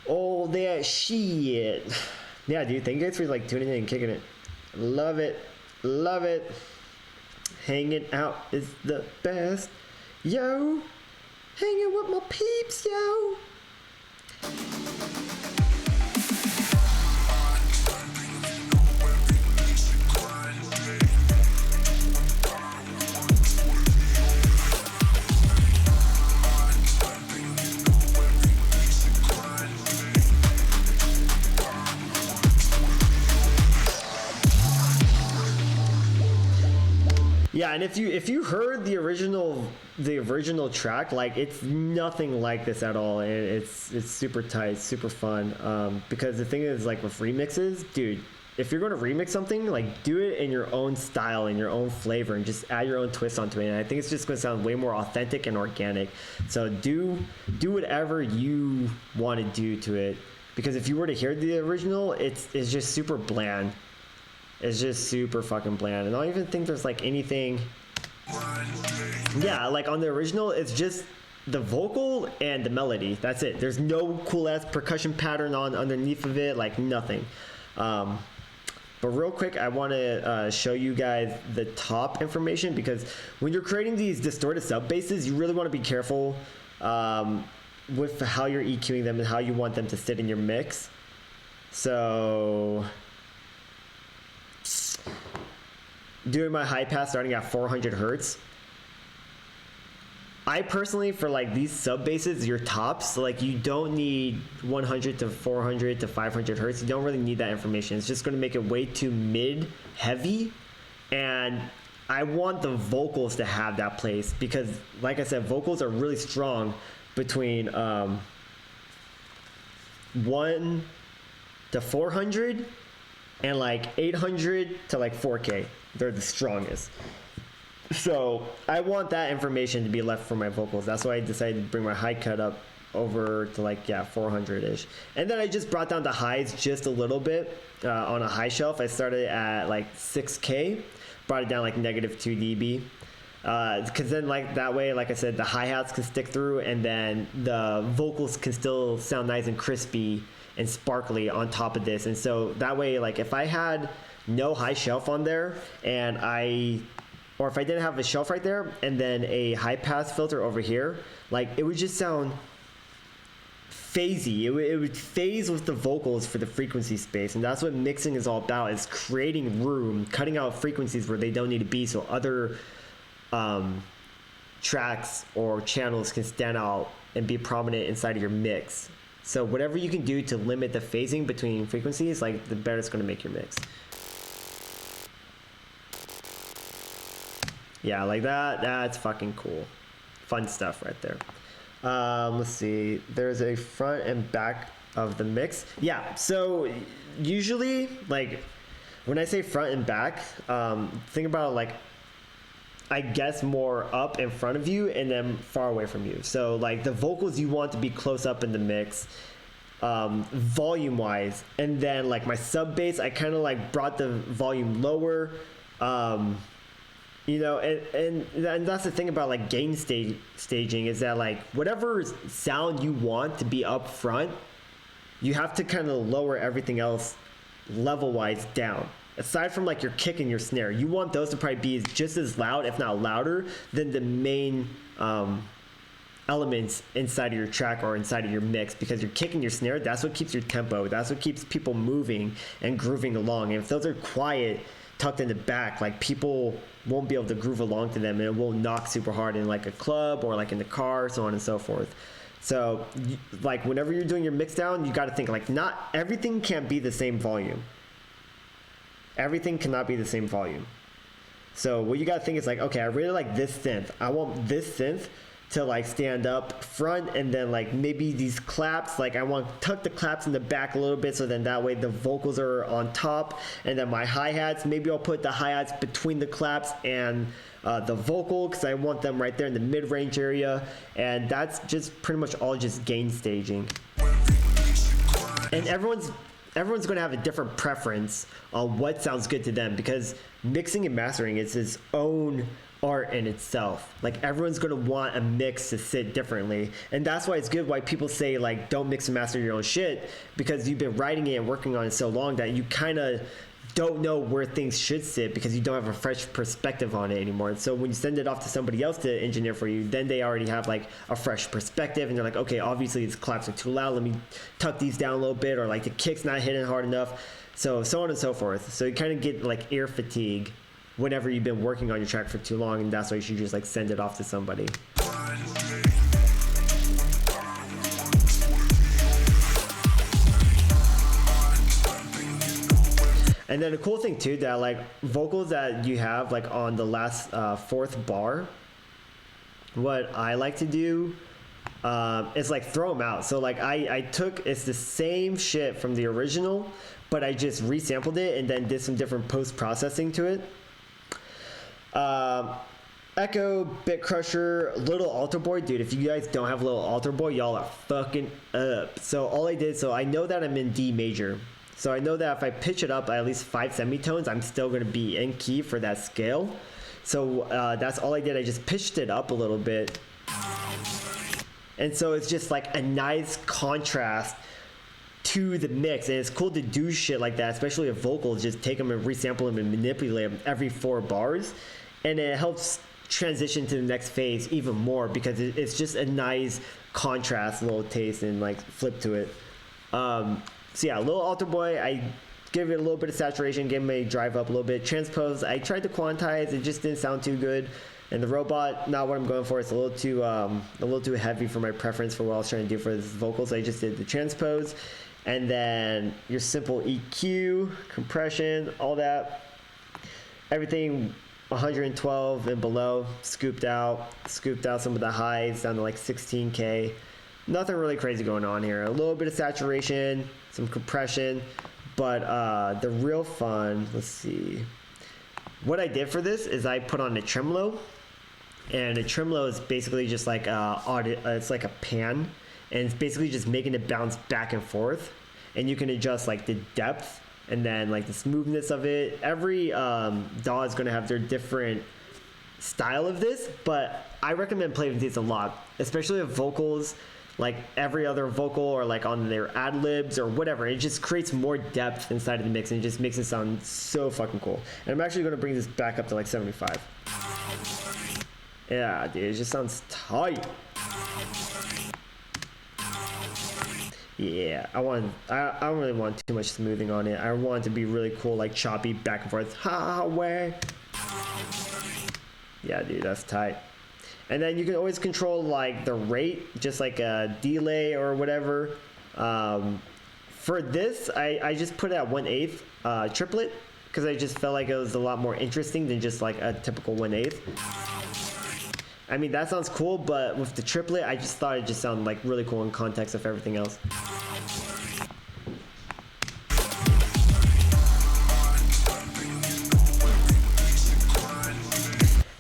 All that shit. Yeah, dude, thank you guys for like tuning in and kicking it. Love it. Hanging out is the best. Yo, hanging with my peeps, yo. Yeah, and if you heard the original track, like it's nothing like this at all. It's super tight, super fun. Because the thing is, like with remixes, dude, if you're going to remix something, like do it in your own style, in your own flavor, and just add your own twist onto it. And I think it's just going to sound way more authentic and organic. So do whatever you want to do to it. Because if you were to hear the original, it's just super bland. It's just super fucking bland. And I don't even think there's like anything. Yeah, like on the original, it's just the vocal and the melody. That's it. There's no cool ass percussion pattern on underneath of it, like nothing. But real quick, I want to show you guys the top information, because when you're creating these distorted sub basses, you really want to be careful with how you're EQing them and how you want them to sit in your mix. So doing my high pass starting at 400 hertz. I personally, for like these sub basses, your tops, like you don't need 100 to 400 to 500 hertz. You don't really need that information. It's just going to make it way too mid heavy. And I want the vocals to have that place, because like I said, vocals are really strong between 1 to 400 and like 800 to like 4K. They're the strongest. So I want that information to be left for my vocals. That's why I decided to bring my high cut up over to like, yeah, 400-ish. And then I just brought down the highs just a little bit on a high shelf. I started at like 6K, brought it down like negative 2 dB. Because then like that way, like I said, the hi-hats can stick through, and then the vocals can still sound nice and crispy and sparkly on top of this. And so that way, like if I had no high shelf on there, and or if I didn't have a shelf right there and then a high pass filter over here, like it would just sound phasey. It would phase with the vocals for the frequency space. And that's what mixing is all about, is creating room, cutting out frequencies where they don't need to be, so other tracks or channels can stand out and be prominent inside of your mix. So whatever you can do to limit the phasing between frequencies, like the better it's going to make your mix. Yeah, like that's fucking cool. Fun stuff right there. Let's see. There's a front and back of the mix. Yeah, so usually, like, when I say front and back, think about, like, I guess more up in front of you and then far away from you. So, like, the vocals you want to be close up in the mix, volume-wise. And then, like, my sub bass, I kind of, like, brought the volume lower, you know, and that's the thing about like gain staging, is that like whatever sound you want to be up front, you have to kind of lower everything else level wise down. Aside from like your kick and your snare, you want those to probably be just as loud, if not louder, than the main elements inside of your track or inside of your mix, because your kick and your snare, that's what keeps your tempo, that's what keeps people moving and grooving along. And if those are quiet, tucked in the back, like people won't be able to groove along to them, and it won't knock super hard in like a club or like in the car, so on and so forth. So like whenever you're doing your mix down, you got to think like not everything can't be the same volume. Everything cannot be the same volume. So what you got to think is like, okay, I really like this synth. I want this synth to like stand up front, and then like maybe these claps, like I want to tuck the claps in the back a little bit, so then that way the vocals are on top, and then my hi-hats, maybe I'll put the hi-hats between the claps and the vocal, because I want them right there in the mid-range area. And that's just pretty much all just gain staging. And everyone's going to have a different preference on what sounds good to them, because mixing and mastering is its own art in itself. Like everyone's going to want a mix to sit differently, and that's why it's good why people say like don't mix and master your own shit, because you've been writing it and working on it so long that you kind of don't know where things should sit because you don't have a fresh perspective on it anymore. And so when you send it off to somebody else to engineer for you, then they already have like a fresh perspective, and they're like, okay, obviously these claps are too loud, let me tuck these down a little bit, or like the kick's not hitting hard enough, so on and so forth. So you kind of get like ear fatigue whenever you've been working on your track for too long, and that's why you should just like send it off to somebody. And then the cool thing too, that like vocals that you have like on the last fourth bar, what I like to do is like throw them out. So like I took, it's the same shit from the original, but I just resampled it and then did some different post-processing to it. Echo, Bit Crusher, Little Alter Boy. Dude, if you guys don't have Little Alter Boy, y'all are fucking up. So all I did, so I know that I'm in D major. So I know that if I pitch it up by at least 5 semitones, I'm still going to be in key for that scale. So that's all I did. I just pitched it up a little bit. And so it's just like a nice contrast to the mix. And it's cool to do shit like that, especially with vocals. Just take them and resample them and manipulate them every 4 bars. And it helps transition to the next phase even more because it's just a nice contrast, little taste, and like flip to it. So yeah, Little Alter Boy, I give it a little bit of saturation, give him a drive up a little bit. Transpose, I tried to quantize, it just didn't sound too good. And the robot, not what I'm going for. It's a little too heavy for my preference for what I was trying to do for this vocals. So I just did the transpose, and then your simple EQ, compression, all that, everything 112 and below, scooped out some of the highs down to like 16K. Nothing really crazy going on here. A little bit of saturation, some compression, but the real fun, let's see. What I did for this is I put on a tremolo, and a tremolo is basically just like it's like a pan, and it's basically just making it bounce back and forth, and you can adjust like the depth and then like the smoothness of it. Every DAW is going to have their different style of this, but I recommend playing with these a lot, especially with vocals, like every other vocal or like on their ad libs or whatever. It just creates more depth inside of the mix and it just makes it sound so fucking cool. And I'm actually going to bring this back up to like 75. Yeah, dude, it just sounds tight. Yeah, I don't really want too much smoothing on it. I want it to be really cool, like choppy back and forth. Highway. Yeah, dude, that's tight. And then you can always control like the rate, just like a delay or whatever. For this, I just put it at 1/8 triplet because I just felt like it was a lot more interesting than just like a typical 1/8. I mean, that sounds cool, but with the triplet, I just thought it just sounded like really cool in context of everything else.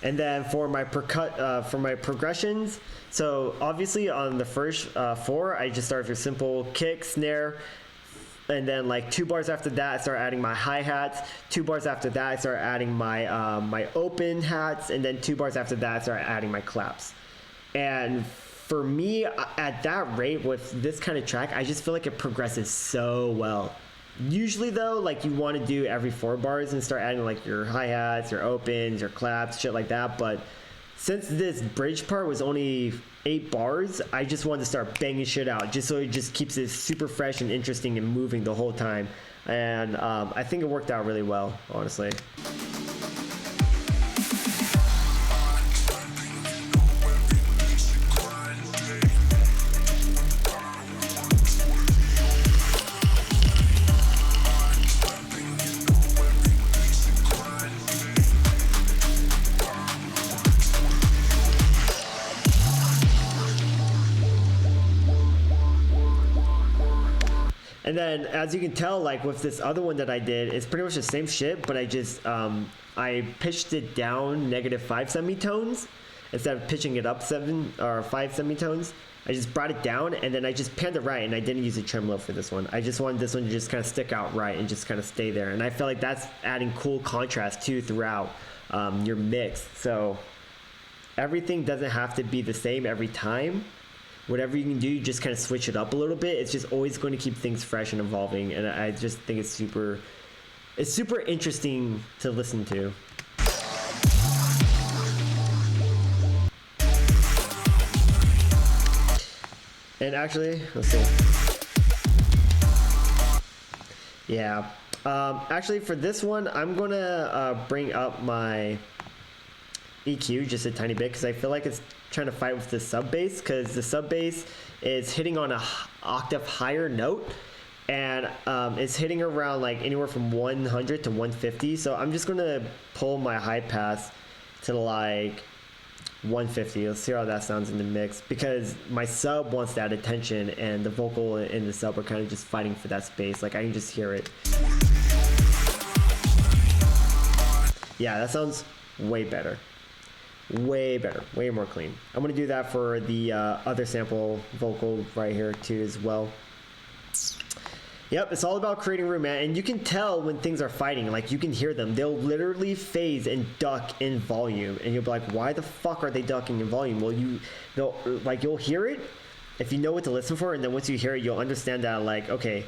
And then for my progressions, so obviously on the first 4, I just started with simple kick, snare, and then like 2 bars after that, I start adding my hi-hats. 2 bars after that, I start adding my my open hats, and then 2 bars after that, I start adding my claps. And for me, at that rate with this kind of track, I just feel like it progresses so well. Usually though, like you want to do every 4 bars and start adding like your hi-hats, your opens, your claps, shit like that. But since this bridge part was only 8 bars, I just wanted to start banging shit out just so it just keeps it super fresh and interesting and moving the whole time. And I think it worked out really well, honestly. And then, as you can tell, like with this other one that I did, it's pretty much the same shit, but I just, I pitched it down -5 semitones instead of pitching it up 7 or 5 semitones. I just brought it down, and then I just panned it right, and I didn't use a tremolo for this one. I just wanted this one to just kind of stick out right and just kind of stay there. And I felt like that's adding cool contrast too throughout your mix. So everything doesn't have to be the same every time. Whatever you can do, you just kind of switch it up a little bit. It's just always going to keep things fresh and evolving, and I just think it's super, it's super interesting to listen to. And actually, let's see. Yeah. Actually, for this one, I'm gonna bring up my EQ just a tiny bit because I feel like it's trying to fight with the sub bass, because the sub bass is hitting on a octave higher note, and it's hitting around like anywhere from 100 to 150. So I'm just gonna pull my high pass to like 150. Let's see how that sounds in the mix, because my sub wants that attention and the vocal and the sub are kind of just fighting for that space. Like I can just hear it. Yeah, that sounds way better. Way better, way more clean. I'm gonna do that for the other sample vocal right here too as well. Yep, it's all about creating room, man. And you can tell when things are fighting. Like you can hear them. They'll literally phase and duck in volume, and you'll be like, "Why the fuck are they ducking in volume?" Well, you'll hear it if you know what to listen for, and then once you hear it, you'll understand that like, okay,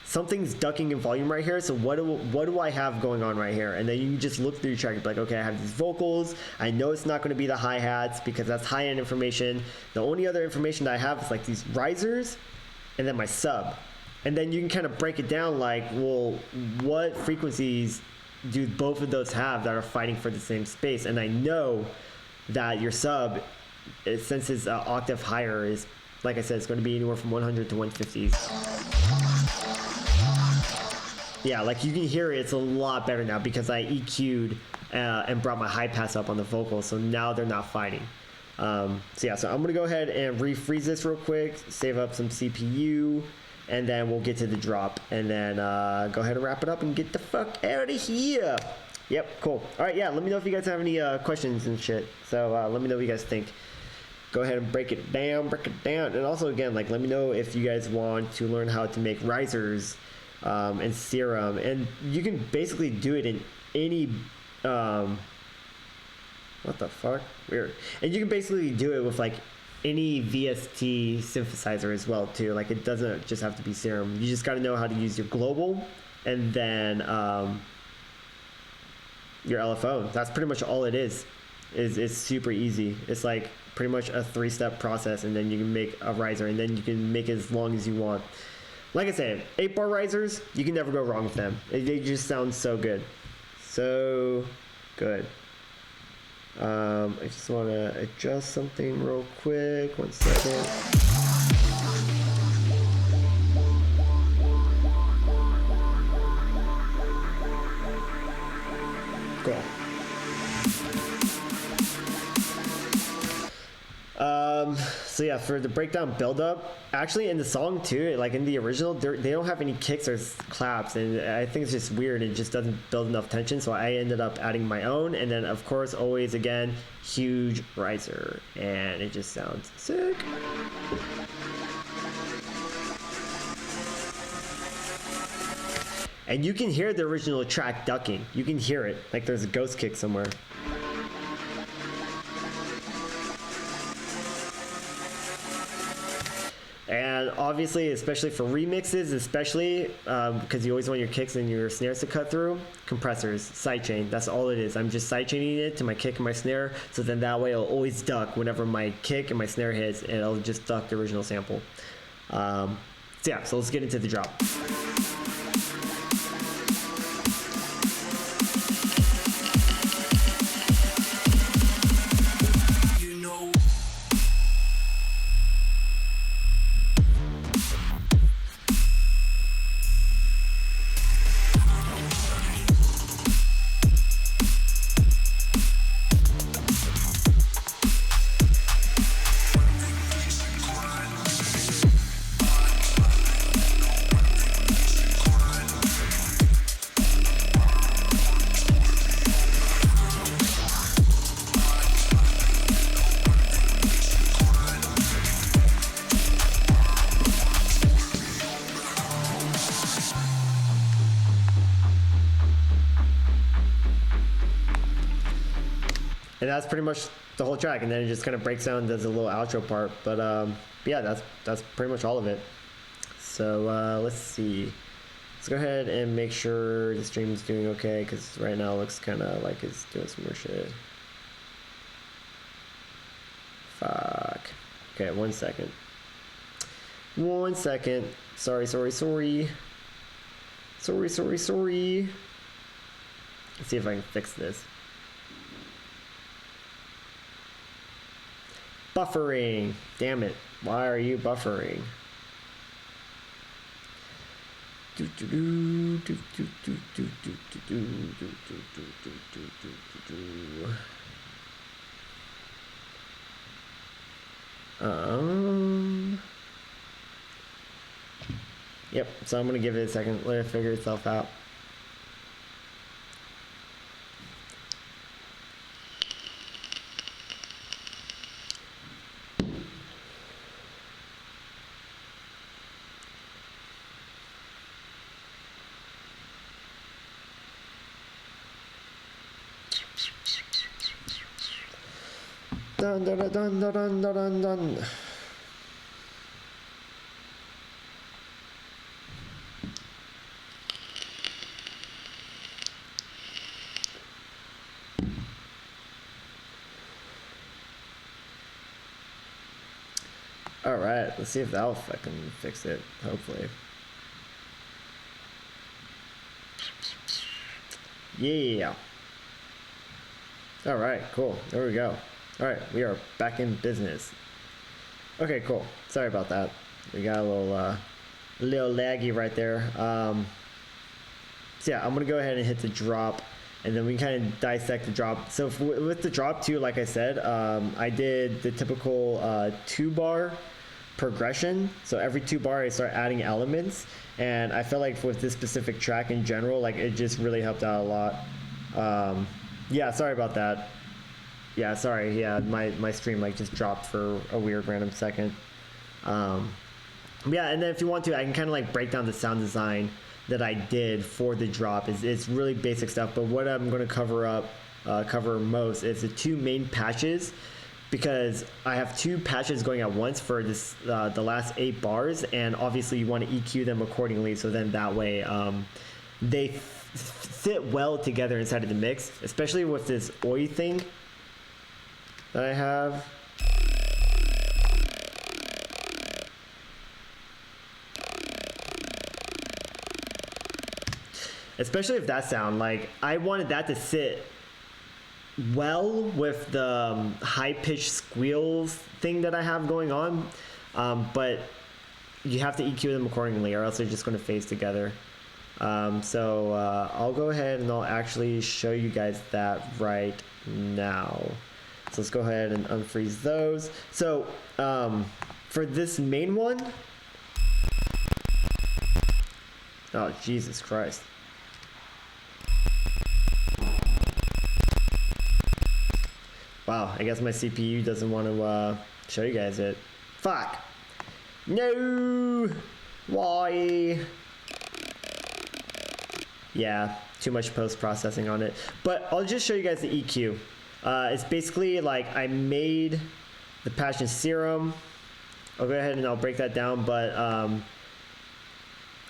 something's ducking in volume right here. So what do I have going on right here? And then you can just look through your track and be like, okay, I have these vocals. I know it's not going to be the hi hats because that's high end information. The only other information that I have is like these risers, and then my sub. And then you can kind of break it down like, well, what frequencies do both of those have that are fighting for the same space? And I know that your sub, since it's octave higher, is, like I said, it's going to be anywhere from 100 to 150s. Yeah, like you can hear it, it's a lot better now because I EQ'd and brought my high pass up on the vocals, so now they're not fighting. So yeah, so I'm going to go ahead and refreeze this real quick, save up some CPU, and then we'll get to the drop, and then go ahead and wrap it up and get the fuck out of here. Yep, cool. All right, yeah, let me know if you guys have any questions and shit. So let me know what you guys think. Go ahead and break it down. And also, again, like, let me know if you guys want to learn how to make risers and serum. And you can basically do it in any... what the fuck? Weird. And you can basically do it with, like, any VST synthesizer as well too. Like it doesn't just have to be serum. You just got to know how to use your global and then your LFO. That's pretty much all it is. It's super easy. It's like pretty much a 3-step process, and then you can make a riser, and then you can make it as long as you want. Like I said, 8-bar risers, you can never go wrong with them. They just sound so good. So good. I just want to adjust something real quick. 1 second. Cool. So yeah, for the breakdown build up, actually in the song too, like in the original, they don't have any kicks or claps, and I think it's just weird. It just doesn't build enough tension, so I ended up adding my own, and then of course always again huge riser, and it just sounds sick. And you can hear the original track ducking. You can hear it, like there's a ghost kick somewhere. And obviously, especially for remixes, especially because you always want your kicks and your snares to cut through, compressors, sidechain, that's all it is. I'm just sidechaining it to my kick and my snare, so then that way it'll always duck whenever my kick and my snare hits, and it'll just duck the original sample. So yeah, so let's get into the drop. And that's pretty much the whole track, and then it just kind of breaks down and does a little outro part. But yeah, that's pretty much all of it. So let's see. Let's go ahead and make sure the stream's doing okay, because right now it looks kind of like it's doing some more shit. Fuck. Okay, 1 second. 1 second. Sorry. Sorry. Let's see if I can fix this. Buffering. Damn it. Why are you buffering? Yep, so I'm gonna give it a second, let it figure itself out. Dun dun dun dun dun dun dun dun. All right, let's see if that'll fucking fix it. Hopefully. Yeah. All right, cool. There we go. All right, we are back in business. Okay, cool. Sorry about that. We got a little laggy right there. So yeah, I'm gonna go ahead and hit the drop, and then we kind of dissect the drop. So with the drop too, like I said, I did the typical 2-bar progression. So every 2-bar I start adding elements, and I felt like with this specific track in general, like it just really helped out a lot. Yeah, sorry about that. Yeah, sorry. Yeah, my stream like just dropped for a weird random second. Yeah, and then if you want to, I can kind of like break down the sound design that I did for the drop. It's really basic stuff, but what I'm going to cover most is the 2 main patches, because I have 2 patches going at once for this the last 8 bars, and obviously you want to EQ them accordingly, so then that way they fit well together inside of the mix, especially with this oi thing that I have. Especially if that sound, like I wanted that to sit well with the high-pitched squeals thing that I have going on, but you have to EQ them accordingly or else they're just going to phase together. So I'll go ahead and I'll actually show you guys that right now. So let's go ahead and unfreeze those. So for this main one, oh Jesus Christ. Wow, I guess my CPU doesn't want to show you guys it. Fuck. No. Why? Yeah, too much post-processing on it. But I'll just show you guys the EQ. It's basically like I made the Passion Serum. I'll go ahead and I'll break that down, but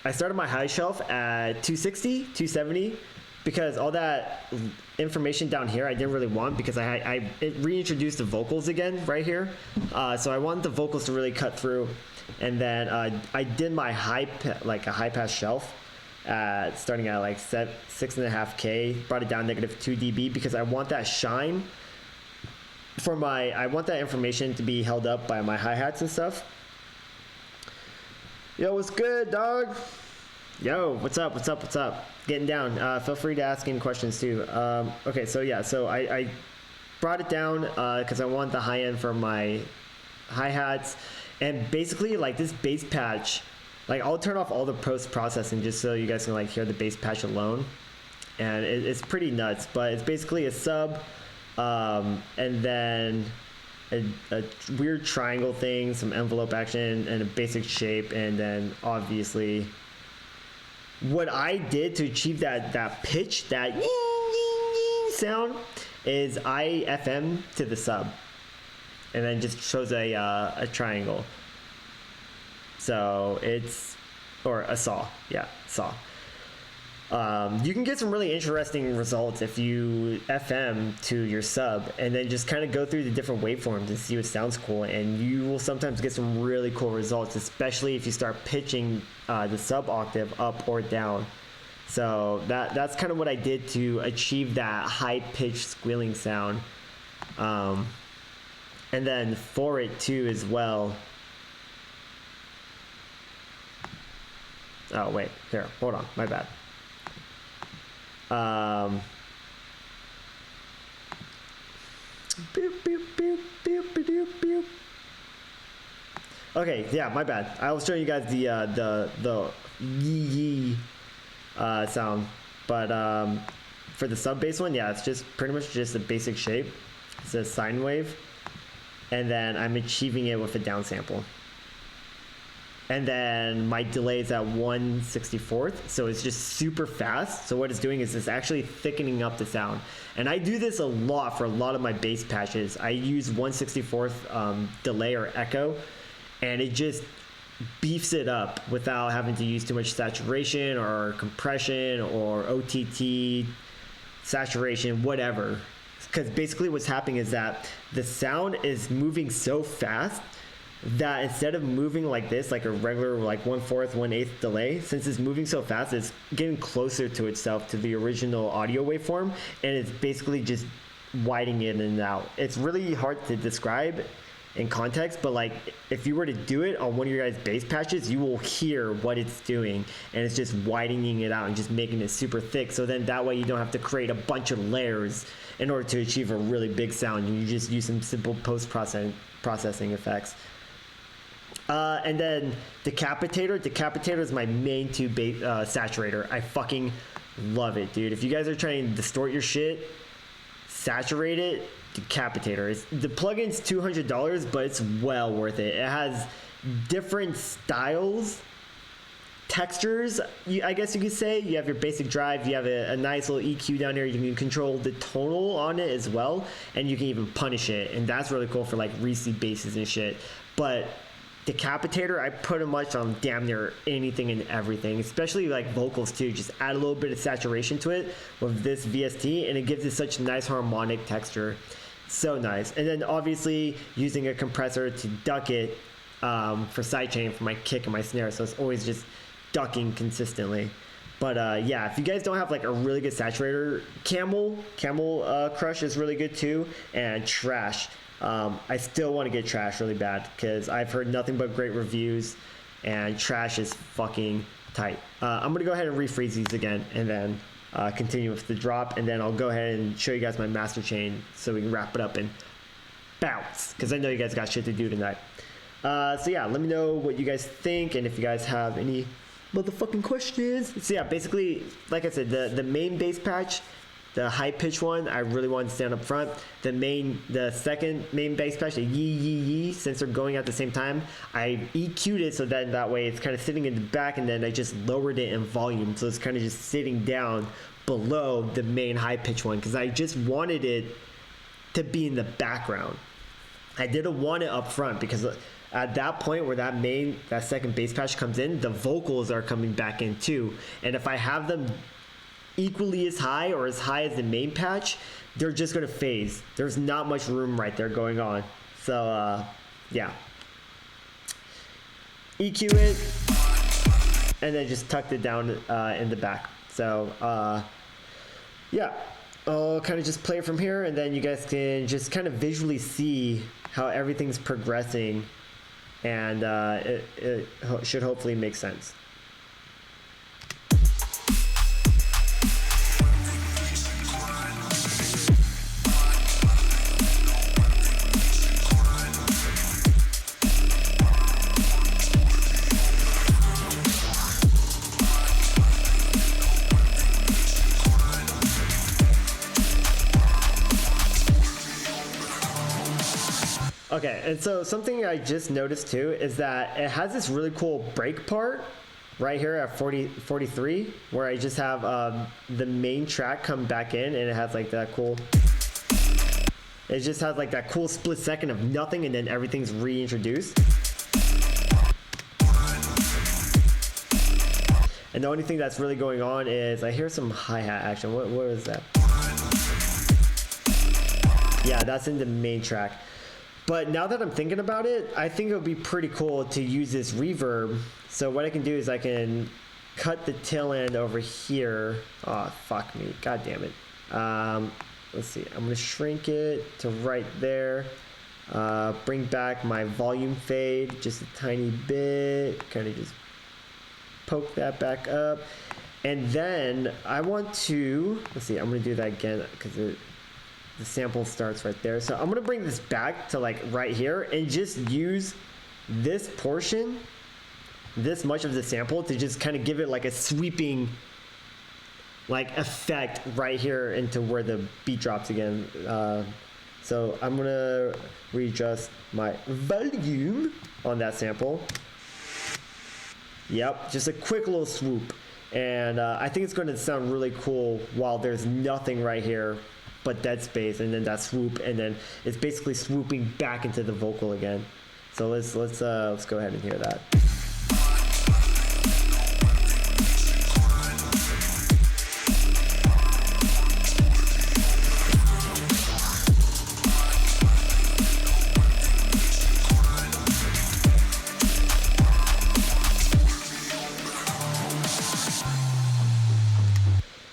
I started my high shelf at 260, 270, because all that information down here I didn't really want, because it reintroduced the vocals again right here. So I wanted the vocals to really cut through, and then I did my high pass shelf starting at like 6.5K, brought it down -2 dB, because I want that shine for I want that information to be held up by my hi-hats and stuff. Yo, what's good, dog? Yo, what's up? Getting down. Feel free to ask any questions too. Okay, so yeah, so I brought it down because I want the high end for my hi-hats, and basically like this bass patch, like I'll turn off all the post-processing just so you guys can like hear the bass patch alone, and it's pretty nuts. But it's basically a sub, and then a weird triangle thing, some envelope action, and a basic shape, and then obviously what I did to achieve that pitch, that ying, ying, ying sound, is I FM to the sub, and then just shows a triangle. So it's, or a saw, yeah, saw. You can get some really interesting results if you FM to your sub and then just kind of go through the different waveforms and see what sounds cool. And you will sometimes get some really cool results, especially if you start pitching the sub octave up or down. So that's kind of what I did to achieve that high-pitched squealing sound. And then for it too as well. Oh wait, here, hold on, my bad. Boop, boop, boop, boop, boop, boop. Okay, yeah, my bad. I was showing you guys the yee sound, but for the sub bass one, yeah, it's just pretty much just a basic shape. It's a sine wave, and then I'm achieving it with a downsample. And then my delay is at 1/64th, so it's just super fast. So what it's doing is it's actually thickening up the sound. And I do this a lot for a lot of my bass patches. I use 1/64th delay or echo, and it just beefs it up without having to use too much saturation or compression or OTT, saturation, whatever. Because basically what's happening is that the sound is moving so fast that instead of moving like this, like a regular like 1/4, 1/8 delay, since it's moving so fast, it's getting closer to itself, to the original audio waveform, and it's basically just widening it in and out. It's really hard to describe in context, but like if you were to do it on one of your guys' bass patches, you will hear what it's doing, and it's just widening it out and just making it super thick. So then that way you don't have to create a bunch of layers in order to achieve a really big sound. You just use some simple post-processing effects. And then Decapitator. Decapitator is my main tube saturator. I fucking love it, dude. If you guys are trying to distort your shit, saturate it, Decapitator. The plugin's $200, but it's well worth it. It has different styles, textures, I guess you could say. You have your basic drive, you have a nice little EQ down here, you can control the tonal on it as well, and you can even punish it, and that's really cool for like Reese basses and shit. But Decapitator, I put pretty much on damn near anything and everything, especially like vocals too. Just add a little bit of saturation to it with this VST, and it gives it such nice harmonic texture. So nice. And then obviously using a compressor to duck it for sidechain for my kick and my snare, so it's always just ducking consistently. But yeah, if you guys don't have like a really good saturator, Camel Crush is really good too, and Trash. I still want to get Trash really bad because I've heard nothing but great reviews, and Trash is fucking tight. I'm gonna go ahead and refreeze these again and then continue with the drop, and then I'll go ahead and show you guys my master chain so we can wrap it up and bounce, because I know you guys got shit to do tonight. So yeah, let me know what you guys think, and if you guys have any motherfucking questions. So yeah, basically, like I said, the main bass patch, the high pitch one, I really wanted to stand up front. The second main bass patch, the yee yee yee, since they're going at the same time, I EQ'd it so that way it's kind of sitting in the back, and then I just lowered it in volume, so it's kind of just sitting down below the main high pitch one, because I just wanted it to be in the background. I didn't want it up front, because at that point where that second bass patch comes in, the vocals are coming back in too, and if I have them equally as high or as high as the main patch, they're just gonna phase. There's not much room right there going on. So yeah, EQ it and then just tucked it down in the back. So yeah, I'll kind of just play it from here, and then you guys can just kind of visually see how everything's progressing, and it should hopefully make sense. Okay, and so something I just noticed too is that it has this really cool break part right here at 43, where I just have the main track come back in, and it has like that cool, it just has like that cool split second of nothing, and then everything's reintroduced. And the only thing that's really going on is I hear some hi-hat action. What is that? Yeah, that's in the main track. But now that I'm thinking about it, I think it would be pretty cool to use this reverb. So what I can do is I can cut the tail end over here. Oh, fuck me. God damn it. Let's see. I'm going to shrink it to right there. Bring back my volume fade just a tiny bit. Kind of just poke that back up. And then I want to, let's see, I'm going to do that again because the sample starts right there. So I'm going to bring this back to like right here and just use this portion, this much of the sample, to just kind of give it like a sweeping like effect right here into where the beat drops again. So I'm going to readjust my volume on that sample. Yep, just a quick little swoop. And I think it's going to sound really cool while there's nothing right here but dead space, and then that swoop, and then it's basically swooping back into the vocal again. So let's go ahead and hear that.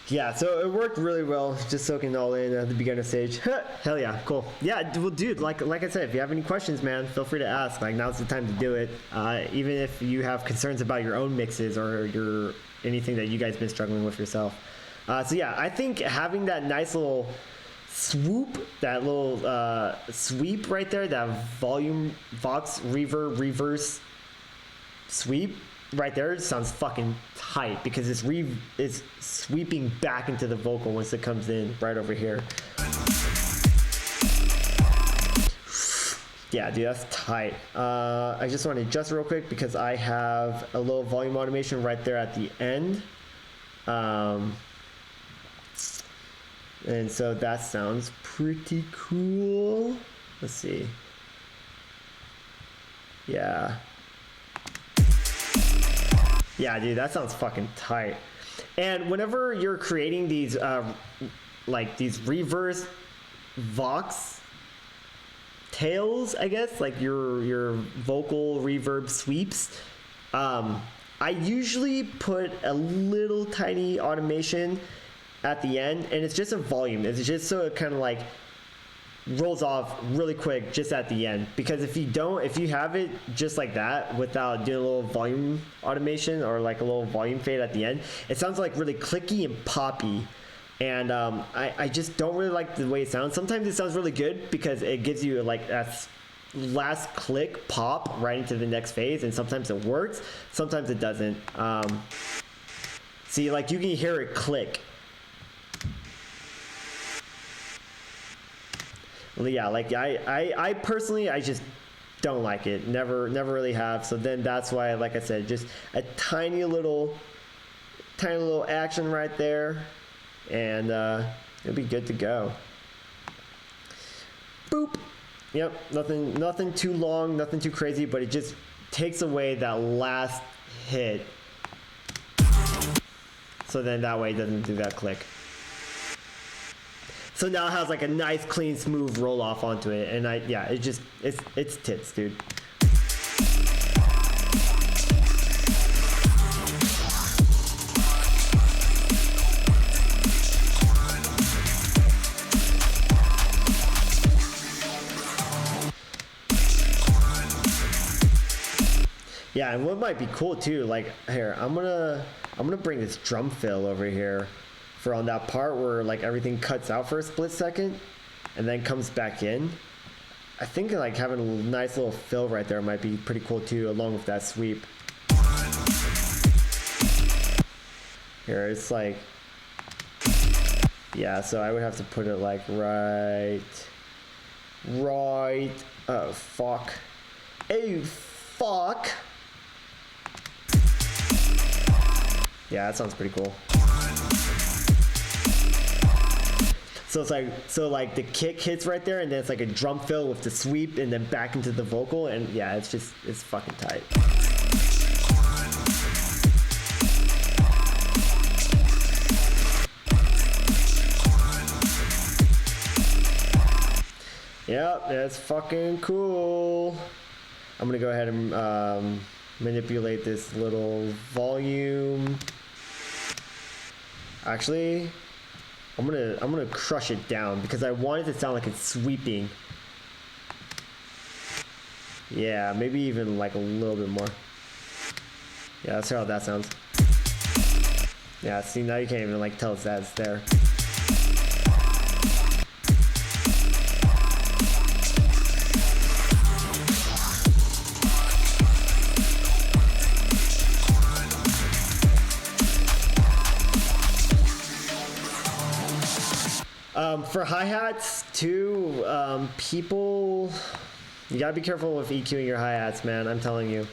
Yeah, so it worked really well, just soaking it all in at the beginner stage. Hell yeah, cool. Yeah, well, dude, like I said, if you have any questions, man, feel free to ask. Like, now's the time to do it. Even if you have concerns about your own mixes or anything that you guys been struggling with yourself. So yeah, I think having that nice little swoop, that little sweep right there, that volume, vox, reverb, reverse sweep, right there sounds fucking tight because it's sweeping back into the vocal once it comes in right over here. Yeah, dude, that's tight. I just want to adjust real quick because I have a little volume automation right there at the end. And so that sounds pretty cool. Let's see. Yeah. Yeah, dude, that sounds fucking tight. And whenever you're creating these, like these reverse vox tails, I guess, like your vocal reverb sweeps, I usually put a little tiny automation at the end, and it's just a volume. It's just so it kind of like rolls off really quick just at the end, because if you have it just like that without doing a little volume automation or like a little volume fade at the end, it sounds like really clicky and poppy, and I just don't really like the way it sounds. Sometimes it sounds really good because it gives you like that last click pop right into the next phase, and sometimes it works, sometimes it doesn't. See, like you can hear it click. Yeah, like I personally, I just don't like it. Never really have. So then that's why, like I said, just a tiny little action right there, and it'll be good to go. Boop. Yep. Nothing too long, nothing too crazy, but it just takes away that last hit. So then that way it doesn't do that click. So now it has like a nice, clean, smooth roll off onto it, and it's tits, dude. Yeah, and what might be cool too, like here, I'm gonna bring this drum fill over here for on that part where like everything cuts out for a split second and then comes back in. I think like having a nice little fill right there might be pretty cool too, along with that sweep. Here, it's like, yeah, so I would have to put it like right, oh fuck, yeah, that sounds pretty cool. So it's like, like the kick hits right there, and then it's like a drum fill with the sweep, and then back into the vocal, and yeah, it's fucking tight. Yep, that's fucking cool. I'm gonna go ahead and manipulate this little volume. Actually, I'm gonna crush it down because I want it to sound like it's sweeping. Yeah, maybe even like a little bit more. Yeah, that's how that sounds. Yeah, see, now you can't even like tell that it's there. For hi-hats too, people, you gotta be careful with EQing your hi-hats, man. I'm telling you,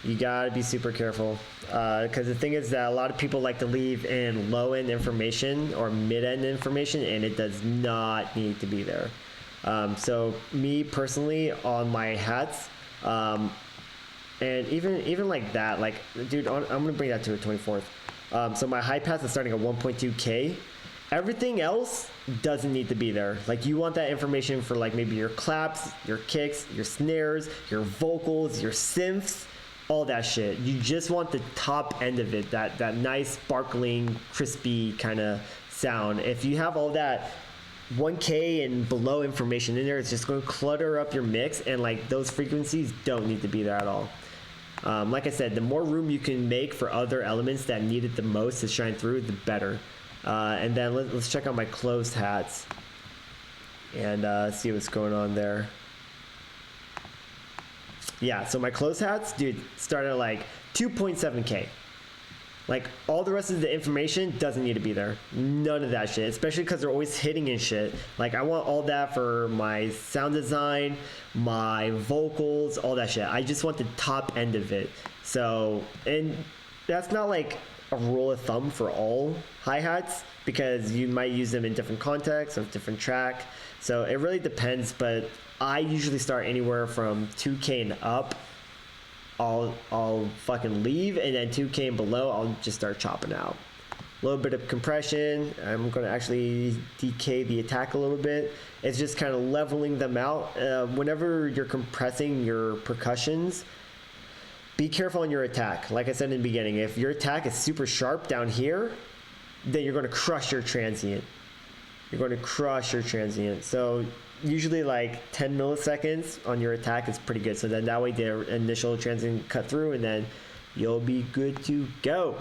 you gotta be super careful. Because the thing is that a lot of people like to leave in low-end information or mid-end information, and it does not need to be there. So me personally, on my hats, and even like that, like, dude, I'm gonna bring that to a 24th. So my high pass is starting at 1.2K. Everything else doesn't need to be there. Like, you want that information for like maybe your claps, your kicks, your snares, your vocals, your synths, all that shit. You just want the top end of it, that nice, sparkling, crispy kind of sound. If you have all that 1K and below information in there, it's just going to clutter up your mix, and like those frequencies don't need to be there at all. Like I said, the more room you can make for other elements that need it the most to shine through, the better. And then let's check out my closed hats and see what's going on there. Yeah, so my closed hats, dude, start at like 2.7K. Like, all the rest of the information doesn't need to be there. None of that shit, especially because they're always hitting and shit. Like, I want all that for my sound design, my vocals, all that shit. I just want the top end of it. So, and that's not like a rule of thumb for all hi-hats, because you might use them in different contexts or different track. So it really depends, but I usually start anywhere from 2K and up. I'll fucking leave, and then 2K and below, I'll just start chopping out. A little bit of compression. I'm going to actually decay the attack a little bit. It's just kind of leveling them out. Whenever you're compressing your percussions, be careful on your attack. Like I said in the beginning, if your attack is super sharp down here, then you're going to crush your transient. You're going to crush your transient. So usually like 10 milliseconds on your attack is pretty good. So then that way the initial transient cut through, and then you'll be good to go.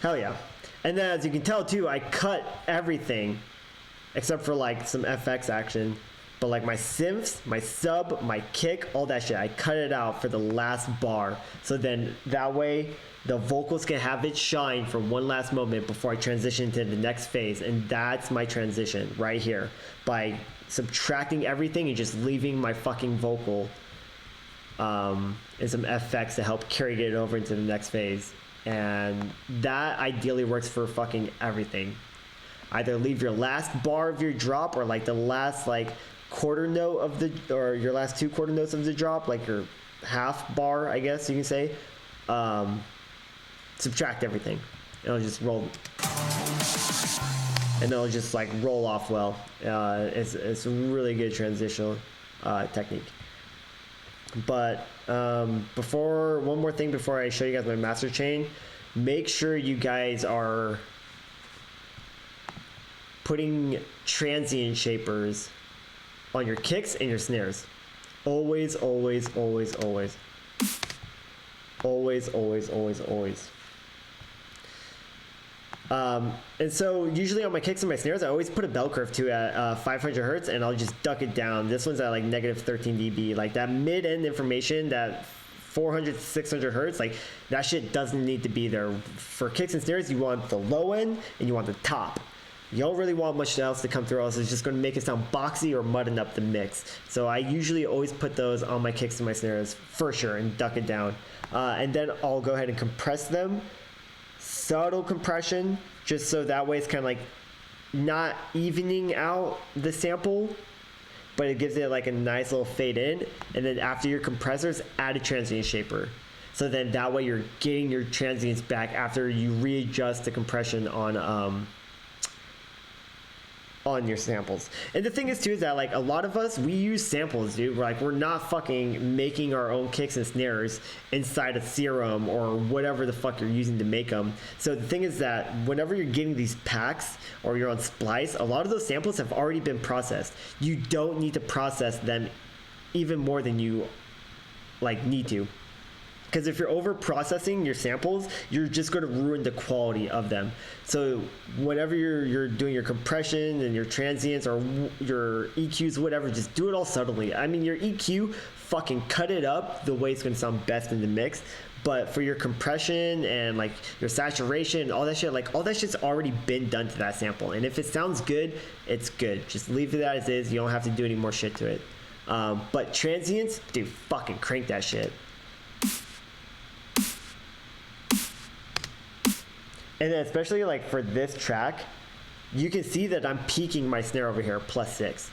Hell yeah. And then, as you can tell too, I cut everything except for like some FX action. But like my synths, my sub, my kick, all that shit, I cut it out for the last bar. So then that way the vocals can have it shine for one last moment before I transition to the next phase. And that's my transition right here. By subtracting everything and just leaving my fucking vocal and some FX to help carry it over into the next phase. And that ideally works for fucking everything. Either leave your last bar of your drop, or like the last like quarter note of the, or your last 2 quarter notes of the drop, like your half bar, I guess you can say. Subtract everything. It'll just roll, and it'll just like roll off well. It's a really good transitional technique. But one more thing before I show you guys my master chain, make sure you guys are putting transient shapers on your kicks and your snares. Always, always, always, always. Always, always, always, always. And so usually on my kicks and my snares, I always put a bell curve too at 500 hertz, and I'll just duck it down. This one's at like negative 13 dB. Like that mid-end information, that 400 to 600 hertz, like that shit doesn't need to be there. For kicks and snares, you want the low end and you want the top. You don't really want much else to come through, else it's just going to make it sound boxy or mudden up the mix. So I usually always put those on my kicks and my snares for sure and duck it down. And then I'll go ahead and compress them. Subtle compression, just so that way it's kind of like not evening out the sample, but it gives it like a nice little fade in. And then after your compressors, add a transient shaper. So then that way you're getting your transients back after you readjust the compression on your samples. And the thing is too is that like a lot of us, we use samples, dude. We're not fucking making our own kicks and snares inside a serum or whatever the fuck you're using to make them. So the thing is that whenever you're getting these packs or you're on Splice, a lot of those samples have already been processed. You don't need to process them even more than you like need to. Because if you're over processing your samples, you're just going to ruin the quality of them. So whenever you're doing your compression and your transients or your EQs, whatever, just do it all subtly. I mean, your EQ, fucking cut it up the way it's going to sound best in the mix. But for your compression and like your saturation, all that shit, like all that shit's already been done to that sample. And if it sounds good, it's good. Just leave it as is. You don't have to do any more shit to it. But transients, dude, fucking crank that shit. And then especially like for this track, you can see that I'm peaking my snare over here, +6.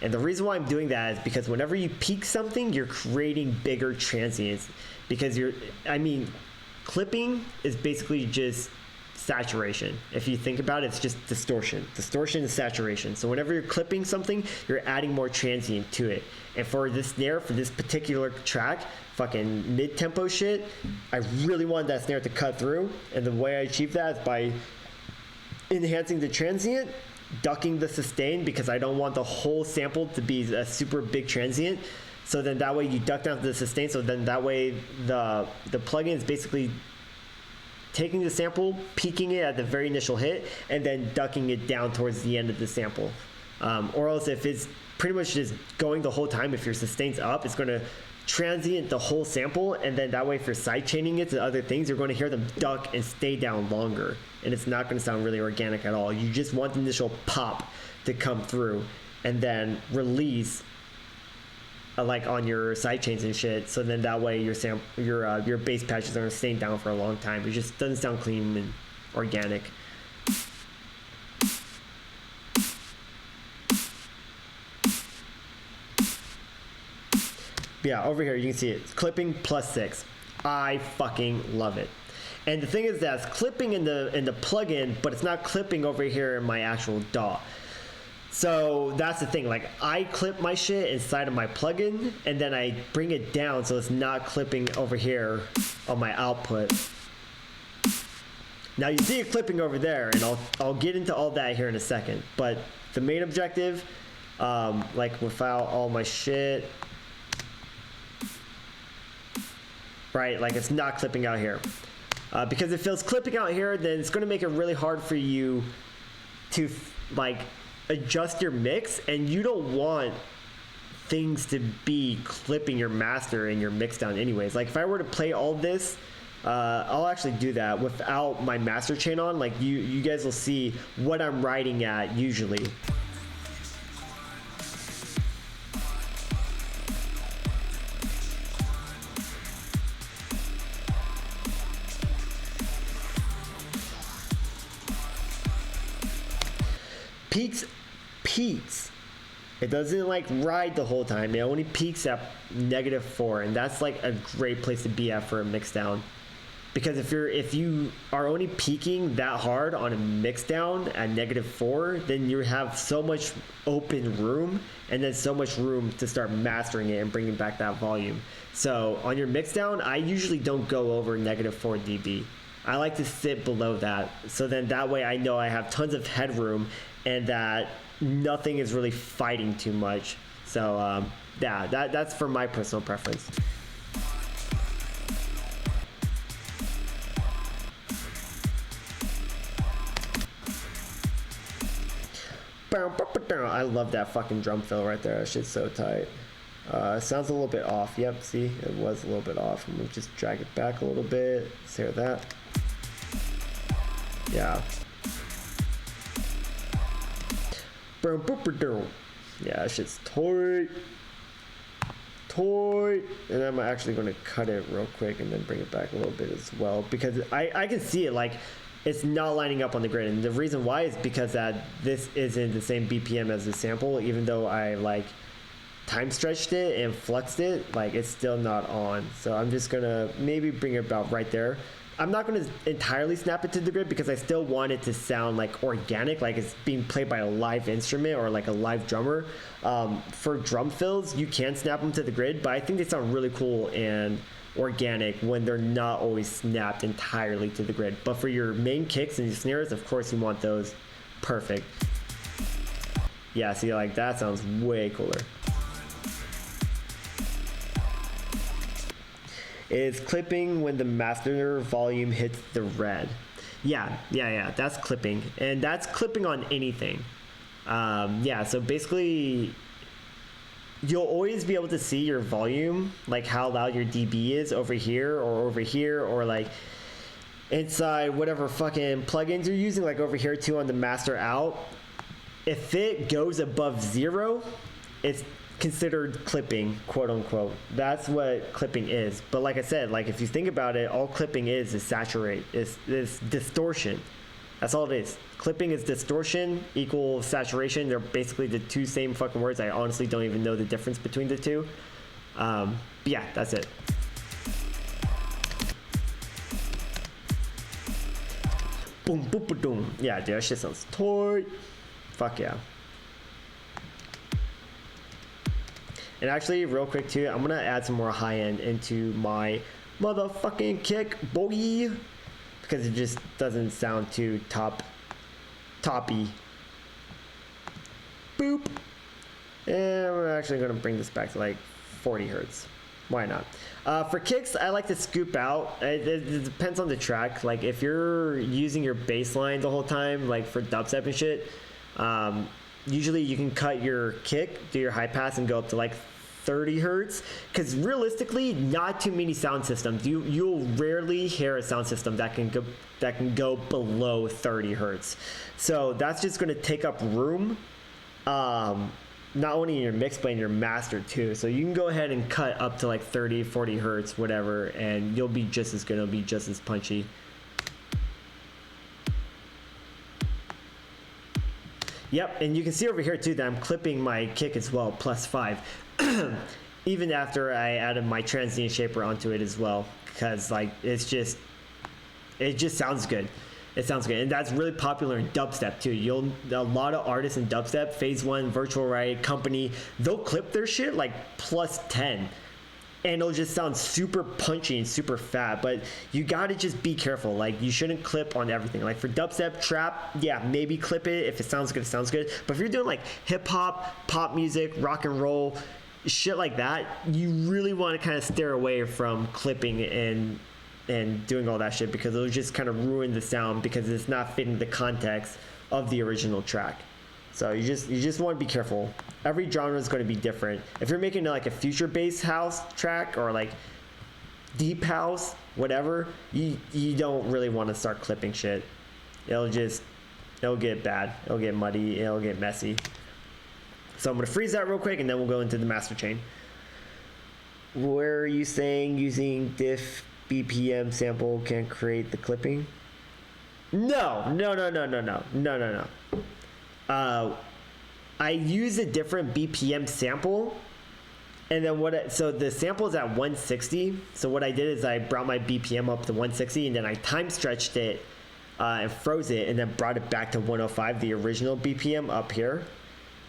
And the reason why I'm doing that is because whenever you peak something, you're creating bigger transients. Because clipping is basically just saturation. If you think about it, it's just distortion. Distortion is saturation. So whenever you're clipping something, you're adding more transient to it. And for this snare, for this particular track, fucking mid-tempo shit, I really wanted that snare to cut through. And the way I achieve that is by enhancing the transient, ducking the sustain, because I don't want the whole sample to be a super big transient. So then that way you duck down to the sustain. So then that way the plugin is basically taking the sample, peaking it at the very initial hit, and then ducking it down towards the end of the sample. Or else if it's pretty much just going the whole time, if your sustain's up, it's going to transient the whole sample, and then that way if you're side chaining it to other things, you're going to hear them duck and stay down longer, and it's not going to sound really organic at all. You just want the initial pop to come through and then release like on your side chains and shit, so then that way your bass patches are staying down for a long time. It just doesn't sound clean and organic. Yeah, over here you can see it. It's clipping +6. I fucking love it. And the thing is that it's clipping in the plugin, but it's not clipping over here in my actual DAW. So that's the thing, like I clip my shit inside of my plugin and then I bring it down so it's not clipping over here on my output. Now you see it clipping over there, and I'll get into all that here in a second, but the main objective, like without all my shit, right, like it's not clipping out here. Because if it's clipping out here, then it's going to make it really hard for you to like adjust your mix, and you don't want things to be clipping your master and your mix down anyways. Like if I were to play all this, I'll actually do that without my master chain on. Like you guys will see what I'm writing at usually. Peaks. It doesn't like ride the whole time. It only peaks at -4, and that's like a great place to be at for a mix down. Because if you are only peaking that hard on a mix down at -4, then you have so much open room, and then so much room to start mastering it and bringing back that volume. So on your mix down, I usually don't go over -4 dB. I like to sit below that, so then that way I know I have tons of headroom and that nothing is really fighting too much. So yeah, that's for my personal preference. I love that fucking drum fill right there. That shit's so tight. It sounds a little bit off. Yep, see, it was a little bit off. I'm gonna just drag it back a little bit. Let's hear that. Yeah. Yeah, that shit's tight. And I'm actually going to cut it real quick and then bring it back a little bit as well, because I can see it like it's not lining up on the grid, and the reason why is because that this isn't the same BPM as the sample, even though I like time stretched it and fluxed it, like it's still not on. So I'm just gonna maybe bring it about right there. I'm not going to entirely snap it to the grid because I still want it to sound like organic, like it's being played by a live instrument or like a live drummer. For drum fills, you can snap them to the grid, but I think they sound really cool and organic when they're not always snapped entirely to the grid. But for your main kicks and your snares, of course you want those perfect. Yeah, see, like that sounds way cooler. Is clipping when the master volume hits the red. Yeah, that's clipping. And that's clipping on anything. Yeah, so basically, you'll always be able to see your volume, like how loud your dB is over here, or like inside whatever fucking plugins you're using, like over here too on the master out. If it goes above 0, it's considered clipping, quote unquote. That's what clipping is. But like I said, like if you think about it, all clipping is saturate, is distortion. That's all it is. Clipping is distortion equal saturation. They're basically the two same fucking words. I honestly don't even know the difference between the two. But yeah, that's it. Boom, boom, boom, boom. Yeah, dude, that shit sounds tight. Fuck yeah. And actually, real quick too, I'm gonna add some more high end into my motherfucking kick, boy, because it just doesn't sound too toppy. Boop. And we're actually gonna bring this back to like 40 hertz. Why not? For kicks, I like to scoop out. It depends on the track. Like if you're using your bass line the whole time, like for dubstep and shit, usually you can cut your kick, do your high pass, and go up to like 30 hertz. Because realistically, not too many sound systems. You'll rarely hear a sound system that can go below 30 hertz. So that's just going to take up room, not only in your mix but in your master too. So you can go ahead and cut up to like 30, 40 hertz, whatever, and you'll be just as good. It'll be just as punchy. Yep, and you can see over here too that I'm clipping my kick as well, +5. Even after I added my transient shaper onto it as well, because like it just sounds good. It sounds good, and that's really popular in dubstep too. A lot of artists in dubstep, Phase One, Virtual Riot, Company, they'll clip their shit like +10. And it'll just sound super punchy and super fat, but you gotta just be careful. Like you shouldn't clip on everything. Like for dubstep, trap, yeah, maybe clip it. If it sounds good, it sounds good. But if you're doing like hip hop, pop music, rock and roll, shit like that, you really want to kind of steer away from clipping and doing all that shit, because it'll just kind of ruin the sound because it's not fitting the context of the original track. So you just want to be careful. Every genre is going to be different. If you're making like a future bass house track or like deep house, whatever, you don't really want to start clipping shit. It'll get bad. It'll get muddy. It'll get messy. So I'm going to freeze that real quick and then we'll go into the master chain. Where are you saying using diff BPM sample can create the clipping? No. I use a different BPM sample, and then so the sample is at 160. So what I did is I brought my BPM up to 160, and then I time stretched it and froze it, and then brought it back to 105, the original BPM up here,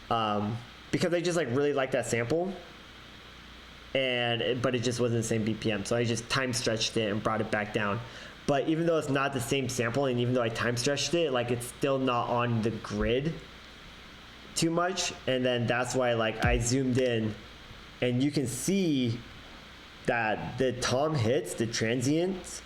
because I just like really like that sample, but it just wasn't the same BPM. So I just time stretched it and brought it back down. But even though it's not the same sample, and even though I time stretched it, like it's still not on the grid too much. And then that's why like I zoomed in and you can see that the tom hits, the transients,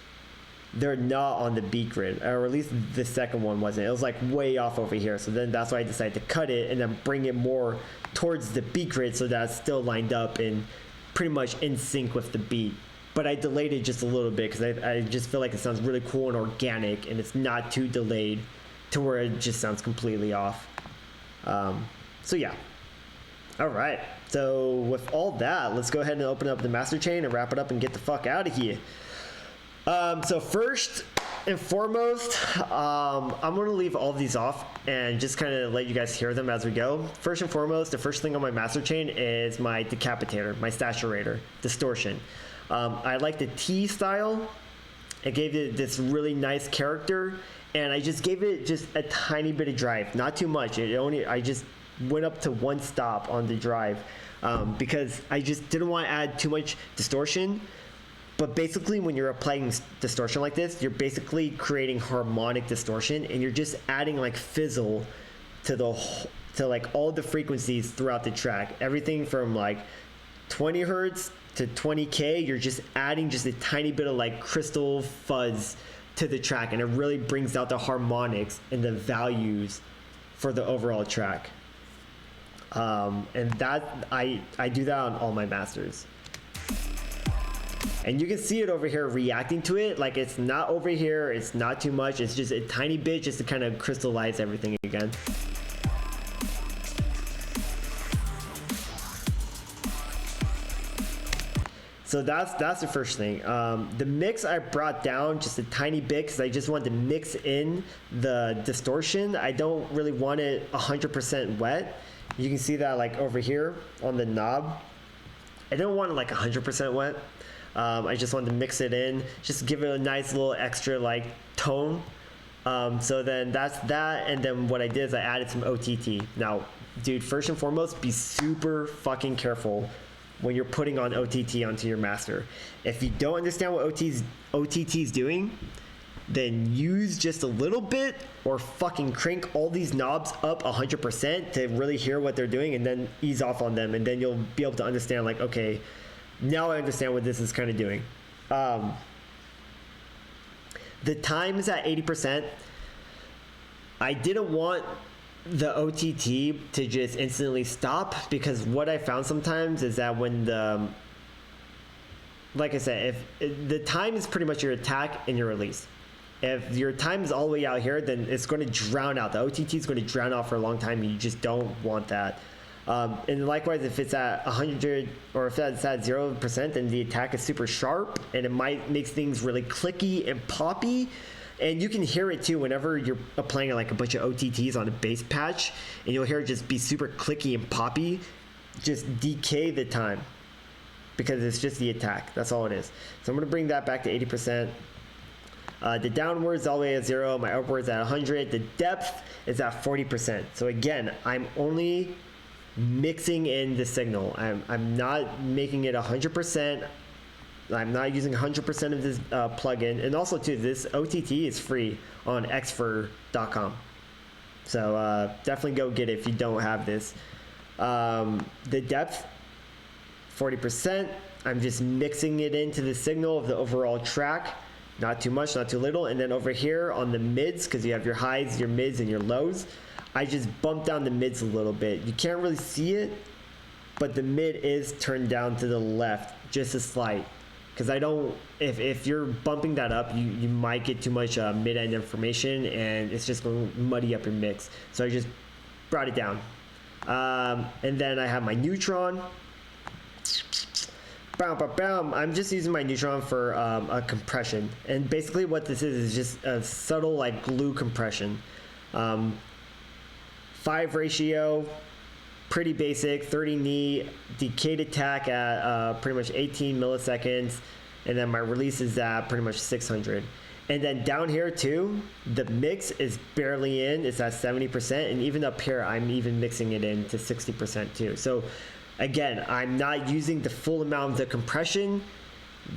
they're not on the beat grid, or at least the second one wasn't. It was like way off over here. So then that's why I decided to cut it and then bring it more towards the beat grid so that it's still lined up and pretty much in sync with the beat. But I delayed it just a little bit because I just feel like it sounds really cool and organic, and it's not too delayed to where it just sounds completely off. So yeah. All right. So with all that, let's go ahead and open up the master chain and wrap it up and get the fuck out of here. So first, and foremost, I'm going to leave all of these off and just kind of let you guys hear them as we go. First and foremost, the first thing on my master chain is my decapitator, my staturator, distortion. I like the T style. It gave it this really nice character, and I just gave it just a tiny bit of drive, not too much. I just went up to 1 stop on the drive because I just didn't want to add too much distortion. But basically, when you're applying distortion like this, you're basically creating harmonic distortion, and you're just adding like fizzle to like all the frequencies throughout the track. Everything from like 20 hertz to 20K, you're just adding just a tiny bit of like crystal fuzz to the track, and it really brings out the harmonics and the values for the overall track. And that I do that on all my masters. And you can see it over here reacting to it. Like, it's not over here, it's not too much, it's just a tiny bit just to kind of crystallize everything again. So that's the first thing. The mix I brought down just a tiny bit because I just wanted to mix in the distortion. I don't really want it 100% wet. You can see that like over here on the knob. I don't want it like 100% wet. I just wanted to mix it in, just give it a nice little extra like tone. So then that's that, and then what I did is I added some OTT. Now, dude, first and foremost, be super fucking careful when you're putting on OTT onto your master. If you don't understand what OTT is doing, then use just a little bit or fucking crank all these knobs up 100% to really hear what they're doing, and then ease off on them, and then you'll be able to understand like, okay, now I understand what this is kind of doing. The time is at 80%. I didn't want the OTT to just instantly stop, because what I found sometimes is that when like I said, if the time is pretty much your attack and your release. If your time is all the way out here, then it's going to drown out. The OTT is going to drown out for a long time, and you just don't want that. And likewise, if it's at 100 or if it's at 0%, then the attack is super sharp, and it might make things really clicky and poppy. And you can hear it too whenever you're applying like a bunch of OTTs on a bass patch, and you'll hear it just be super clicky and poppy. Just decay the time, because it's just the attack. That's all it is. So I'm going to bring that back to 80%. The downwards all the way at 0, my upwards at 100. The depth is at 40%. So again, I'm only mixing in the signal. I'm not making it 100%. I'm not using 100% of this plugin. And also too, this OTT is free on xfer.com. So definitely go get it if you don't have this. The depth, 40%. I'm just mixing it into the signal of the overall track. Not too much, not too little. And then over here on the mids, because you have your highs, your mids, and your lows, I just bumped down the mids a little bit. You can't really see it, but the mid is turned down to the left, just a slight. Because I don't, if you're bumping that up, you might get too much mid-end information, and it's just going to muddy up your mix. So I just brought it down. And then I have my neutron. I'm just using my neutron for a compression. And basically what this is just a subtle like glue compression. 5 ratio, pretty basic, 30 knee, decayed attack at pretty much 18 milliseconds, and then my release is at pretty much 600. And then down here too, the mix is barely in, it's at 70%, and even up here, I'm even mixing it in to 60% too. So again, I'm not using the full amount of the compression.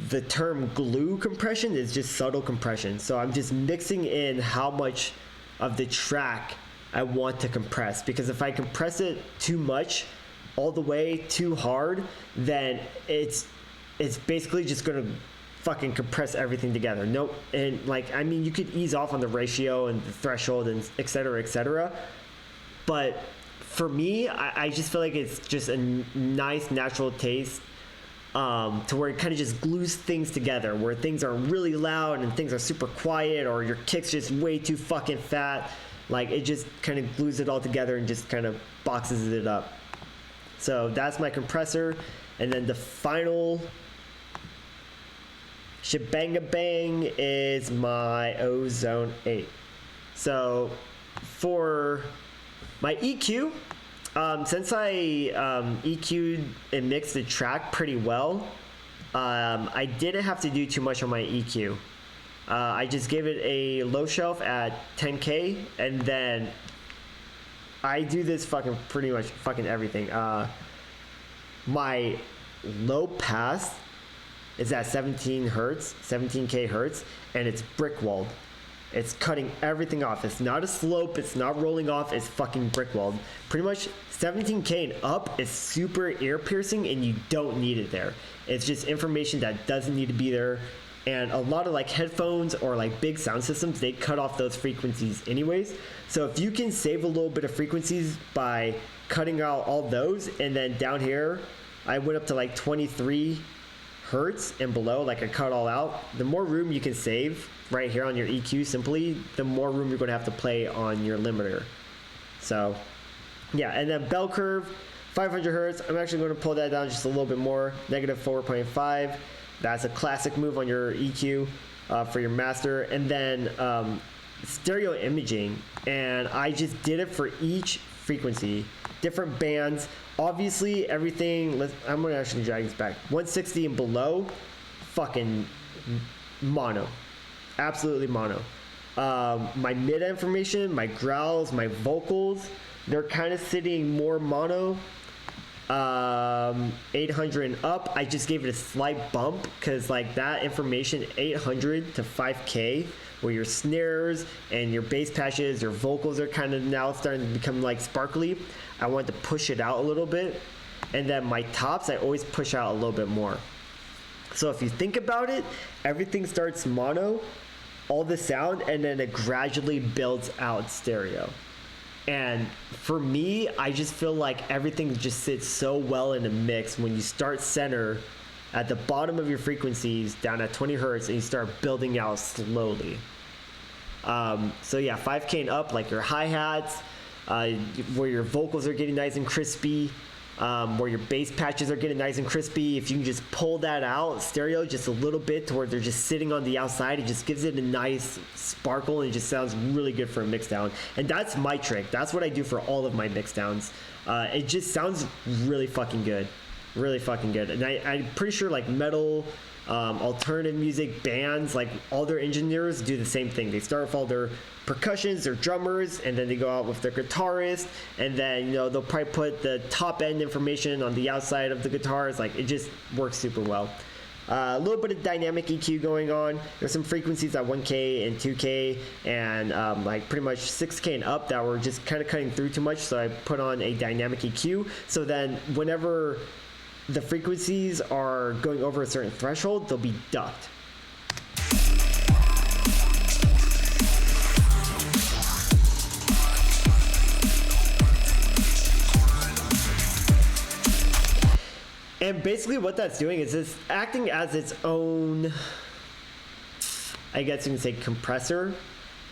The term glue compression is just subtle compression. So I'm just mixing in how much of the track I want to compress, because if I compress it too much, all the way too hard, then it's basically just gonna fucking compress everything together. Nope. And like, I mean, you could ease off on the ratio and the threshold and et cetera, but for me, I just feel like it's just a nice natural taste to where it kind of just glues things together, where things are really loud and things are super quiet, or your kick's just way too fucking fat. Like, it just kind of glues it all together and just kind of boxes it up. So that's my compressor. And then the final Shebanga Bang is my Ozone 8. So for my EQ, since I EQ'd and mixed the track pretty well, I didn't have to do too much on my EQ. I just gave it a low shelf at 10K, and then I do this pretty much everything. My low pass is at 17K hertz, and it's brick walled. It's cutting everything off. It's not a slope, it's not rolling off, it's fucking brick walled. Pretty much 17K and up is super ear piercing, and you don't need it there. It's just information that doesn't need to be there. And a lot of like headphones or like big sound systems, they cut off those frequencies anyways. So if you can save a little bit of frequencies by cutting out all those, and then down here, I went up to like 23 hertz and below, like I cut all out. The more room you can save right here on your EQ simply, the more room you're going to have to play on your limiter. So yeah, and then bell curve, 500 hertz. I'm actually going to pull that down just a little bit more, -4.5. That's a classic move on your EQ for your master. And then stereo imaging, and I just did it for each frequency, different bands. Obviously everything, I'm gonna actually drag this back, 160 and below, fucking mono, absolutely mono. My mid information, my growls, my vocals, they're kind of sitting more mono. 800 and up, I just gave it a slight bump because like that information, 800 to 5K, where your snares and your bass patches, your vocals are kind of now starting to become like sparkly. I want to push it out a little bit, and then my tops I always push out a little bit more. So if you think about it, everything starts mono, all the sound, and then it gradually builds out stereo. And for me, I just feel like everything just sits so well in a mix when you start center at the bottom of your frequencies down at 20 hertz and you start building out slowly. So yeah, 5K and up, like your hi-hats, where your vocals are getting nice and crispy, where your bass patches are getting nice and crispy. If you can just pull that out stereo just a little bit to where they're just sitting on the outside, it just gives it a nice sparkle and it just sounds really good for a mix down. And that's my trick. That's what I do for all of my mix downs. It just sounds really fucking good. Really fucking good. And I'm pretty sure like metal, alternative music bands, like all their engineers do the same thing. They start with all their percussions, their drummers, and then they go out with their guitarist, and then they'll probably put the top end information on the outside of the guitars. Like it just works super well. A little bit of dynamic EQ going on. There's some frequencies at 1K and 2K and like pretty much 6K and up that were just kind of cutting through too much, so I put on a dynamic EQ. So then whenever the frequencies are going over a certain threshold, they'll be ducked. And basically what that's doing is it's acting as its own, I guess you can say, compressor,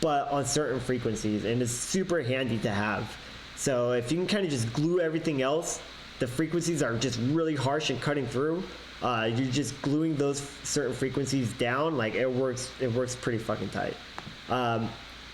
but on certain frequencies, and it's super handy to have. So if you can kind of just glue everything else, the frequencies are just really harsh and cutting through, you're just gluing those certain frequencies down, like it works pretty fucking tight.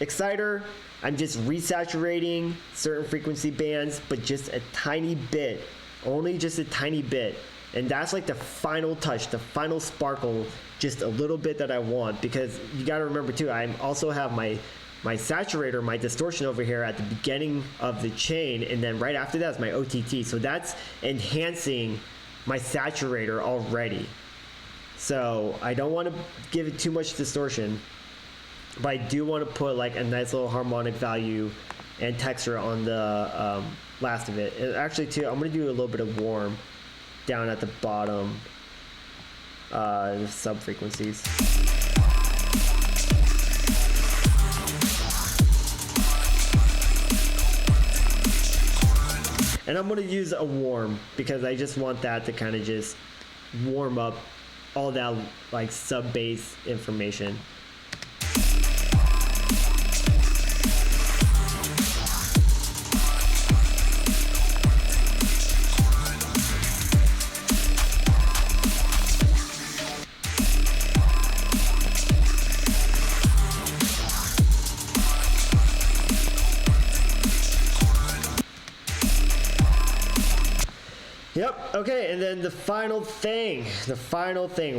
Exciter, I'm just resaturating certain frequency bands, but just a tiny bit, only just a tiny bit. And that's like the final touch, the final sparkle, just a little bit that I want, because you gotta remember too, I also have my saturator, my distortion over here at the beginning of the chain, and then right after that is my OTT. So that's enhancing my saturator already. So I don't want to give it too much distortion, but I do want to put like a nice little harmonic value and texture on the last of it. And actually too, I'm going to do a little bit of warm down at the bottom, the sub frequencies. And I'm going to use a warm because I just want that to kind of just warm up all that like sub bass information. and then the final thing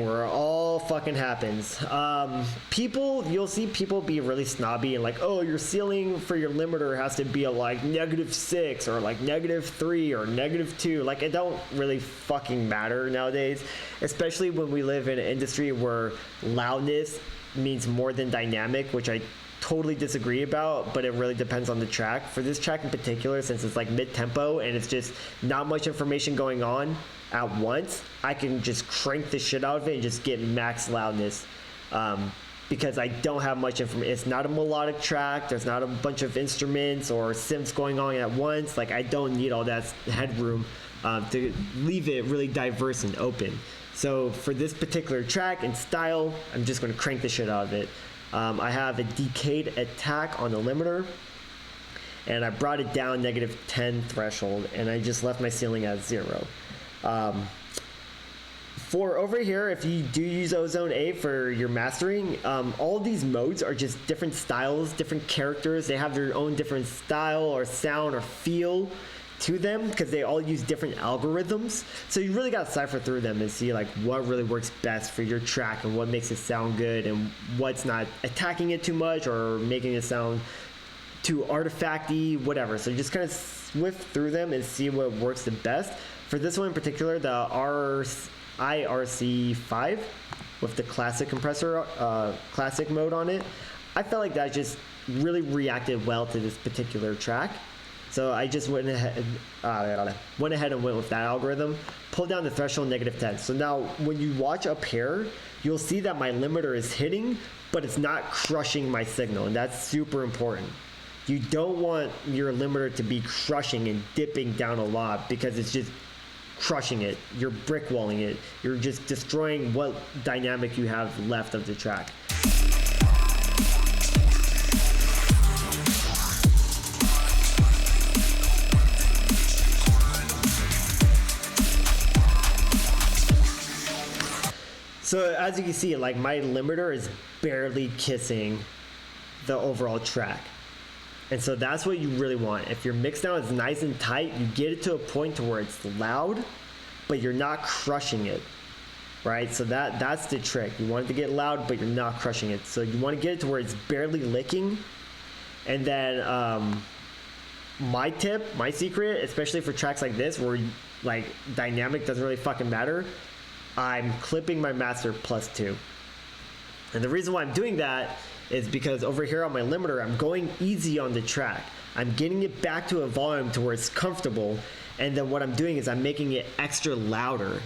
where it all fucking happens. You'll see people be really snobby and like, oh, your ceiling for your limiter has to be a like -6 or like -3 or -2. Like, it don't really fucking matter nowadays, especially when we live in an industry where loudness means more than dynamic, which I totally disagree about, but it really depends on the track. For this track in particular, since it's like mid-tempo and it's just not much information going on at once, I can just crank the shit out of it and just get max loudness, because I don't have much information. It's not a melodic track, there's not a bunch of instruments or synths going on at once. Like, I don't need all that headroom to leave it really diverse and open. So for this particular track and style, I'm just going to crank the shit out of it. I have a decayed attack on the limiter, and I brought it down -10 threshold, and I just left my ceiling at 0. For over here, if you do use Ozone A for your mastering, all of these modes are just different styles, different characters. They have their own different style or sound or feel to them because they all use different algorithms. So you really got to cipher through them and see like what really works best for your track and what makes it sound good and what's not attacking it too much or making it sound too artifacty, whatever. So you just kind of swift through them and see what works the best. For this one in particular, the IRC5 with the classic compressor, classic mode on it, I felt like that just really reacted well to this particular track. So I just went ahead and went with that algorithm, pulled down the threshold -10. So now when you watch up here, you'll see that my limiter is hitting, but it's not crushing my signal, and that's super important. You don't want your limiter to be crushing and dipping down a lot because it's just crushing it. You're brick walling it. You're just destroying what dynamic you have left of the track. So as you can see, like my limiter is barely kissing the overall track. And so that's what you really want. If your mix down is nice and tight, you get it to a point to where it's loud, but you're not crushing it, right? So that's the trick. You want it to get loud, but you're not crushing it. So you want to get it to where it's barely licking. And then my tip, my secret, especially for tracks like this where like dynamic doesn't really fucking matter, I'm clipping my master +2. And the reason why I'm doing that is because over here on my limiter, I'm going easy on the track. I'm getting it back to a volume to where it's comfortable. And then what I'm doing is I'm making it extra louder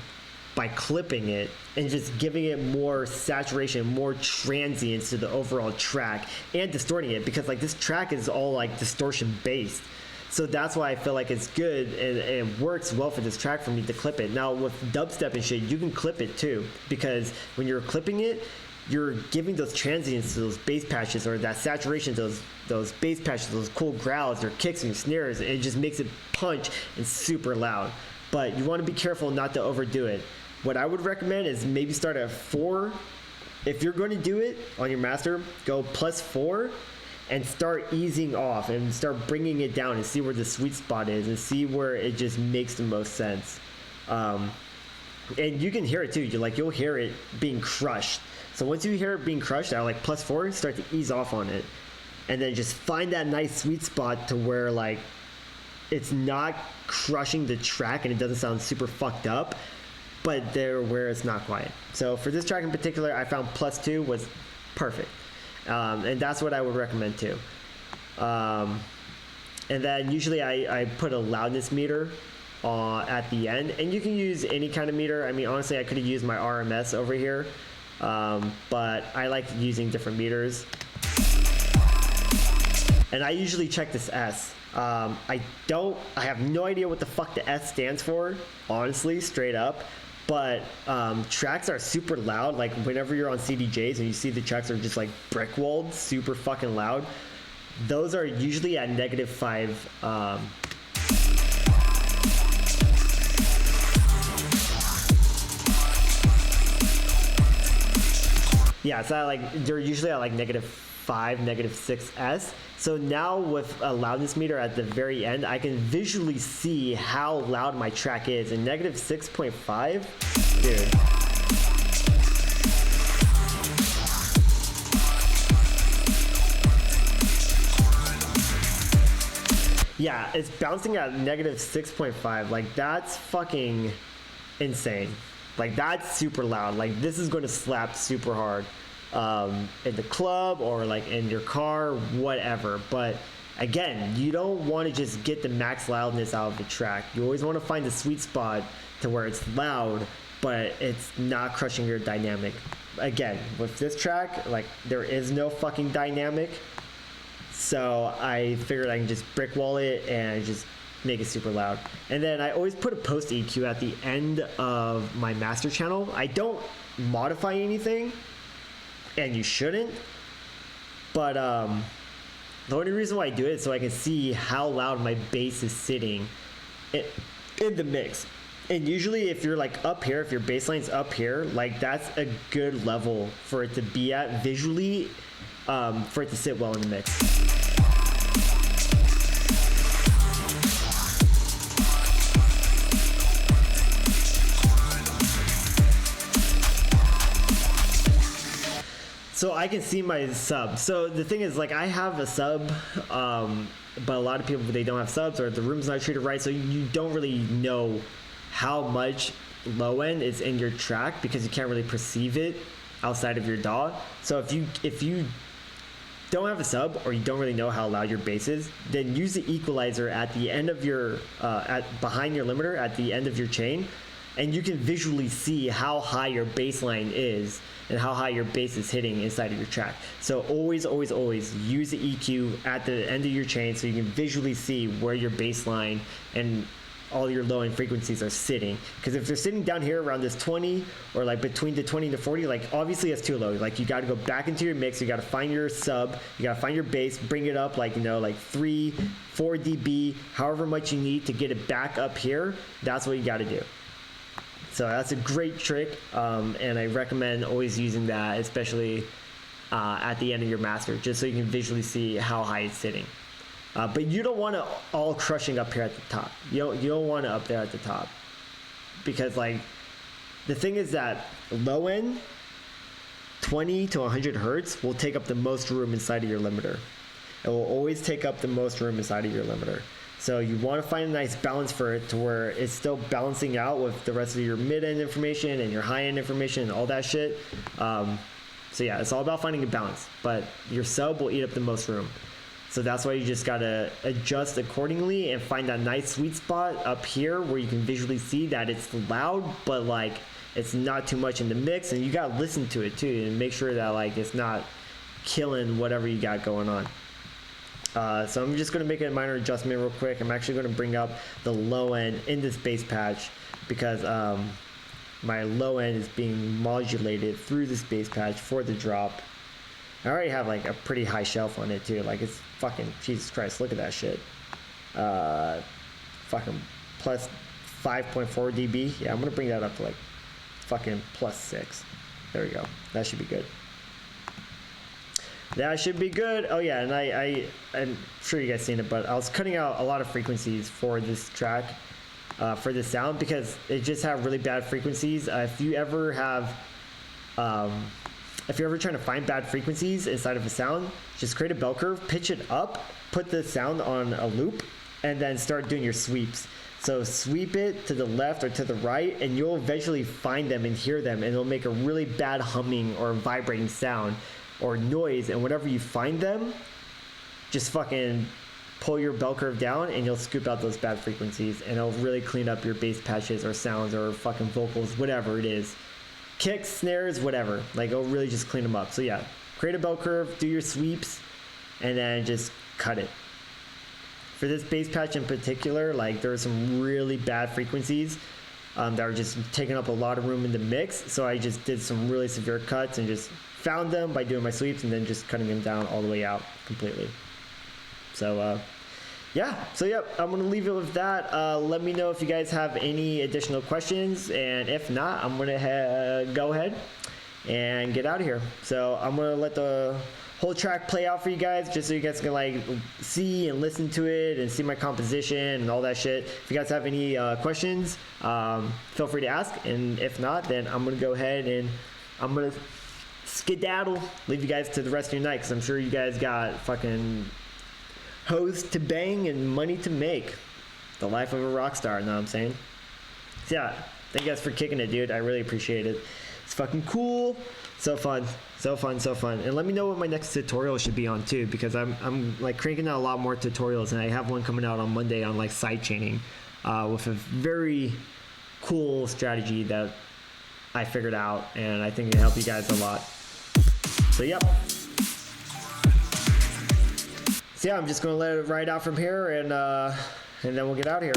by clipping it and just giving it more saturation, more transience to the overall track and distorting it, because like this track is all like distortion based. So that's why I feel like it's good and it works well for this track for me to clip it. Now with dubstep and shit, you can clip it too, because when you're clipping it, you're giving those transients to those bass patches or that saturation to those bass patches, those cool growls or kicks and snares. It just makes it punch and super loud. But you want to be careful not to overdo it. What I would recommend is maybe start at 4. If you're going to do it on your master, go +4. And start easing off and start bringing it down and see where the sweet spot is and see where it just makes the most sense. And you can hear it too. You'll hear it being crushed. So once you hear it being crushed at like +4, start to ease off on it. And then just find that nice sweet spot to where like it's not crushing the track and it doesn't sound super fucked up, but there where it's not quiet. So for this track in particular, I found +2 was perfect. And that's what I would recommend too. And then usually I put a loudness meter at the end, and you can use any kind of meter. I mean, honestly, I could have used my RMS over here, but I like using different meters. And I usually check this S. I have no idea what the fuck the S stands for, honestly, straight up. But tracks are super loud. Like whenever you're on CDJs and you see the tracks are just like brick walled, super fucking loud, those are usually at -5. Yeah, it's at like, they're usually at like -5, -6s. So now with a loudness meter at the very end, I can visually see how loud my track is. And -6.5, dude. Yeah, it's bouncing at -6.5. Like, that's fucking insane. Like, that's super loud. Like, this is going to slap super hard in the club or like in your car, whatever. But again, you don't want to just get the max loudness out of the track. You always want to find the sweet spot to where it's loud, but it's not crushing your dynamic. Again, with this track, like, there is no fucking dynamic. So I figured I can just brick wall it and just make it super loud. And then I always put a post EQ at the end of my master channel. I don't modify anything, and you shouldn't. But the only reason why I do it is so I can see how loud my bass is sitting in the mix. And usually if you're like up here, if your bass line's up here, like, that's a good level for it to be at visually, for it to sit well in the mix. So I can see my sub. So the thing is, like, I have a sub, but a lot of people, they don't have subs, or the room's not treated right, so you don't really know how much low end is in your track because you can't really perceive it outside of your DAW. So if you don't have a sub, or you don't really know how loud your bass is, then use the equalizer at the end of your behind your limiter at the end of your chain, and you can visually see how high your bass line is and how high your bass is hitting inside of your track. So always use the EQ at the end of your chain so you can visually see where your bass line and all your low end frequencies are sitting. Because if they're sitting down here around this 20, or like between the 20 to 40, like, obviously that's too low. Like, you got to go back into your mix, you got to find your sub, you got to find your bass, bring it up, like, you know, like 3, 4 dB, however much you need to get it back up here. That's what you got to do. So that's a great trick, and I recommend always using that, especially at the end of your master, just so you can visually see how high it's sitting. But you don't want it all crushing up here at the top. You don't want it up there at the top, because, like, the thing is that low end 20 to 100 hertz will take up the most room inside of your limiter. It will always take up the most room inside of your limiter. So you want to find a nice balance for it to where it's still balancing out with the rest of your mid-end information and your high-end information and all that shit. So yeah, it's all about finding a balance, but your sub will eat up the most room. So that's why you just got to adjust accordingly and find that nice sweet spot up here where you can visually see that it's loud, but, like, it's not too much in the mix, and you got to listen to it too and make sure that, like, it's not killing whatever you got going on. So I'm just going to make a minor adjustment real quick. I'm actually going to bring up the low end in this bass patch because my low end is being modulated through this bass patch for the drop. I already have, like, a pretty high shelf on it too. Like, it's fucking, Jesus Christ, look at that shit. Fucking plus 5.4 dB. Yeah, I'm going to bring that up to, like, fucking +6. There we go. That should be good. That should be good. Oh yeah, and I'm sure you guys seen it, but I was cutting out a lot of frequencies for this track, for this sound, because it just have really bad frequencies. If you ever trying to find bad frequencies inside of a sound, just create a bell curve, pitch it up, put the sound on a loop, and then start doing your sweeps. So sweep it to the left or to the right, and you'll eventually find them and hear them, and it'll make a really bad humming or vibrating sound or noise. And whenever you find them, just fucking pull your bell curve down and you'll scoop out those bad frequencies, and it'll really clean up your bass patches or sounds or fucking vocals, whatever it is, kicks, snares, whatever. Like, it'll really just clean them up. So yeah, create a bell curve, do your sweeps, and then just cut it. For this bass patch in particular, like, there are some really bad frequencies that are just taking up a lot of room in the mix, so I just did some really severe cuts and just found them by doing my sweeps and then just cutting them down all the way out completely. So yeah, so yep, I'm gonna leave it with that. Let me know if you guys have any additional questions, and if not, I'm gonna go ahead and get out of here. So I'm gonna let the whole track play out for you guys, just so you guys can like see and listen to it and see my composition and all that shit. If you guys have any questions, feel free to ask, and if not, then I'm gonna go ahead and I'm gonna skedaddle, leave you guys to the rest of your night, because I'm sure you guys got fucking hoes to bang and money to make. The life of a rock star, know what I'm saying? So yeah, thank you guys for kicking it, dude. I really appreciate it. It's fucking cool. So fun. So fun, so fun. And let me know what my next tutorial should be on too, because I'm like cranking out a lot more tutorials, and I have one coming out on Monday on like sidechaining with a very cool strategy that I figured out, and I think it helped you guys a lot. So yep. So yeah, I'm just gonna let it ride out from here, and then we'll get out of here.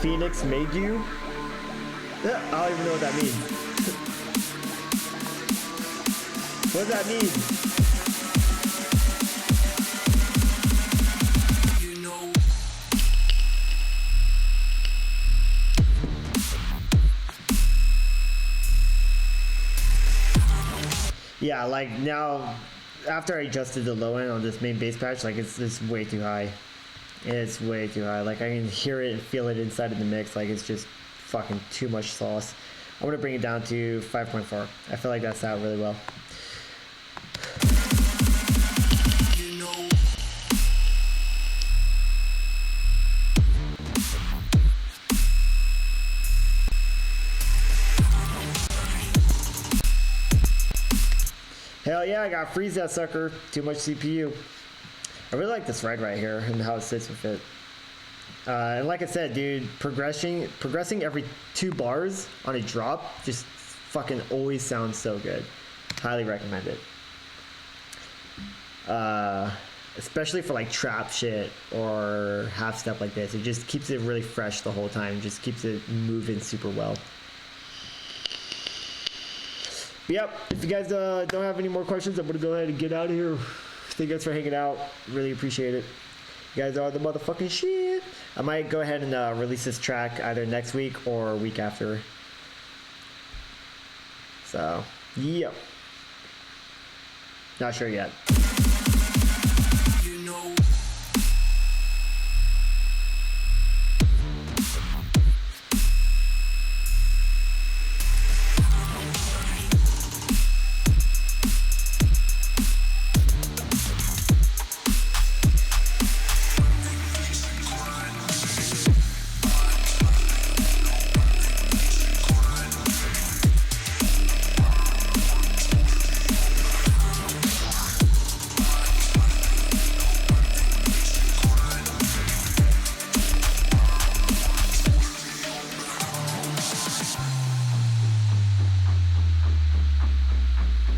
Phoenix made you? I don't even know what that means. What does that mean? Yeah, like now, after I adjusted the low end on this main bass patch, like it's way too high. It's way too high. Like I can hear it and feel it inside of the mix. Like it's just fucking too much sauce. I'm gonna bring it down to 5.4. I feel like that's out really well. Hell yeah, I got freeze that sucker. Too much CPU. I really like this ride right here and how it sits with it. And like I said, dude, progressing every 2 bars on a drop just fucking always sounds so good. Highly recommend it. Especially for like trap shit or half step like this. It just keeps it really fresh the whole time. Just keeps it moving super well. But yep, if you guys don't have any more questions, I'm gonna go ahead and get out of here. Thank you guys for hanging out. Really appreciate it. You guys are the motherfucking shit. I might go ahead and release this track either next week or week after. So, yeah. Not sure yet.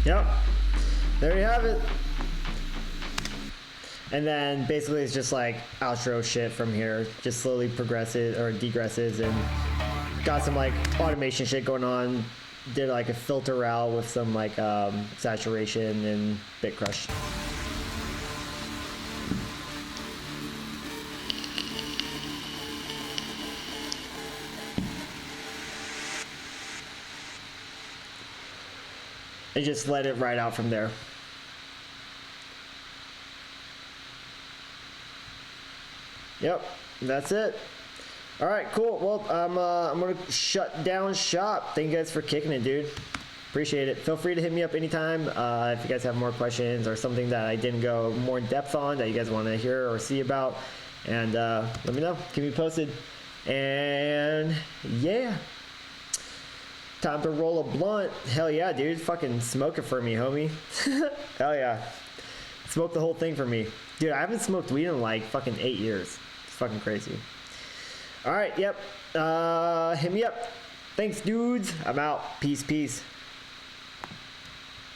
Yep, there you have it. And then basically it's just like outro shit from here. Just slowly progresses or degresses, and got some like automation shit going on. Did like a filter route with some like saturation and bit crush. And just let it ride out from there. Yep, that's it. All right, cool. Well, I'm gonna shut down shop. Thank you guys for kicking it, dude. Appreciate it. Feel free to hit me up anytime if you guys have more questions or something that I didn't go more in depth on that you guys want to hear or see about. And let me know. Keep me posted. And yeah. Time to roll a blunt. Hell yeah, dude. Fucking smoke it for me, homie. Hell yeah. Smoke the whole thing for me. Dude, I haven't smoked weed in like fucking 8 years. It's fucking crazy. Alright, yep. Hit me up. Thanks, dudes. I'm out. Peace, peace.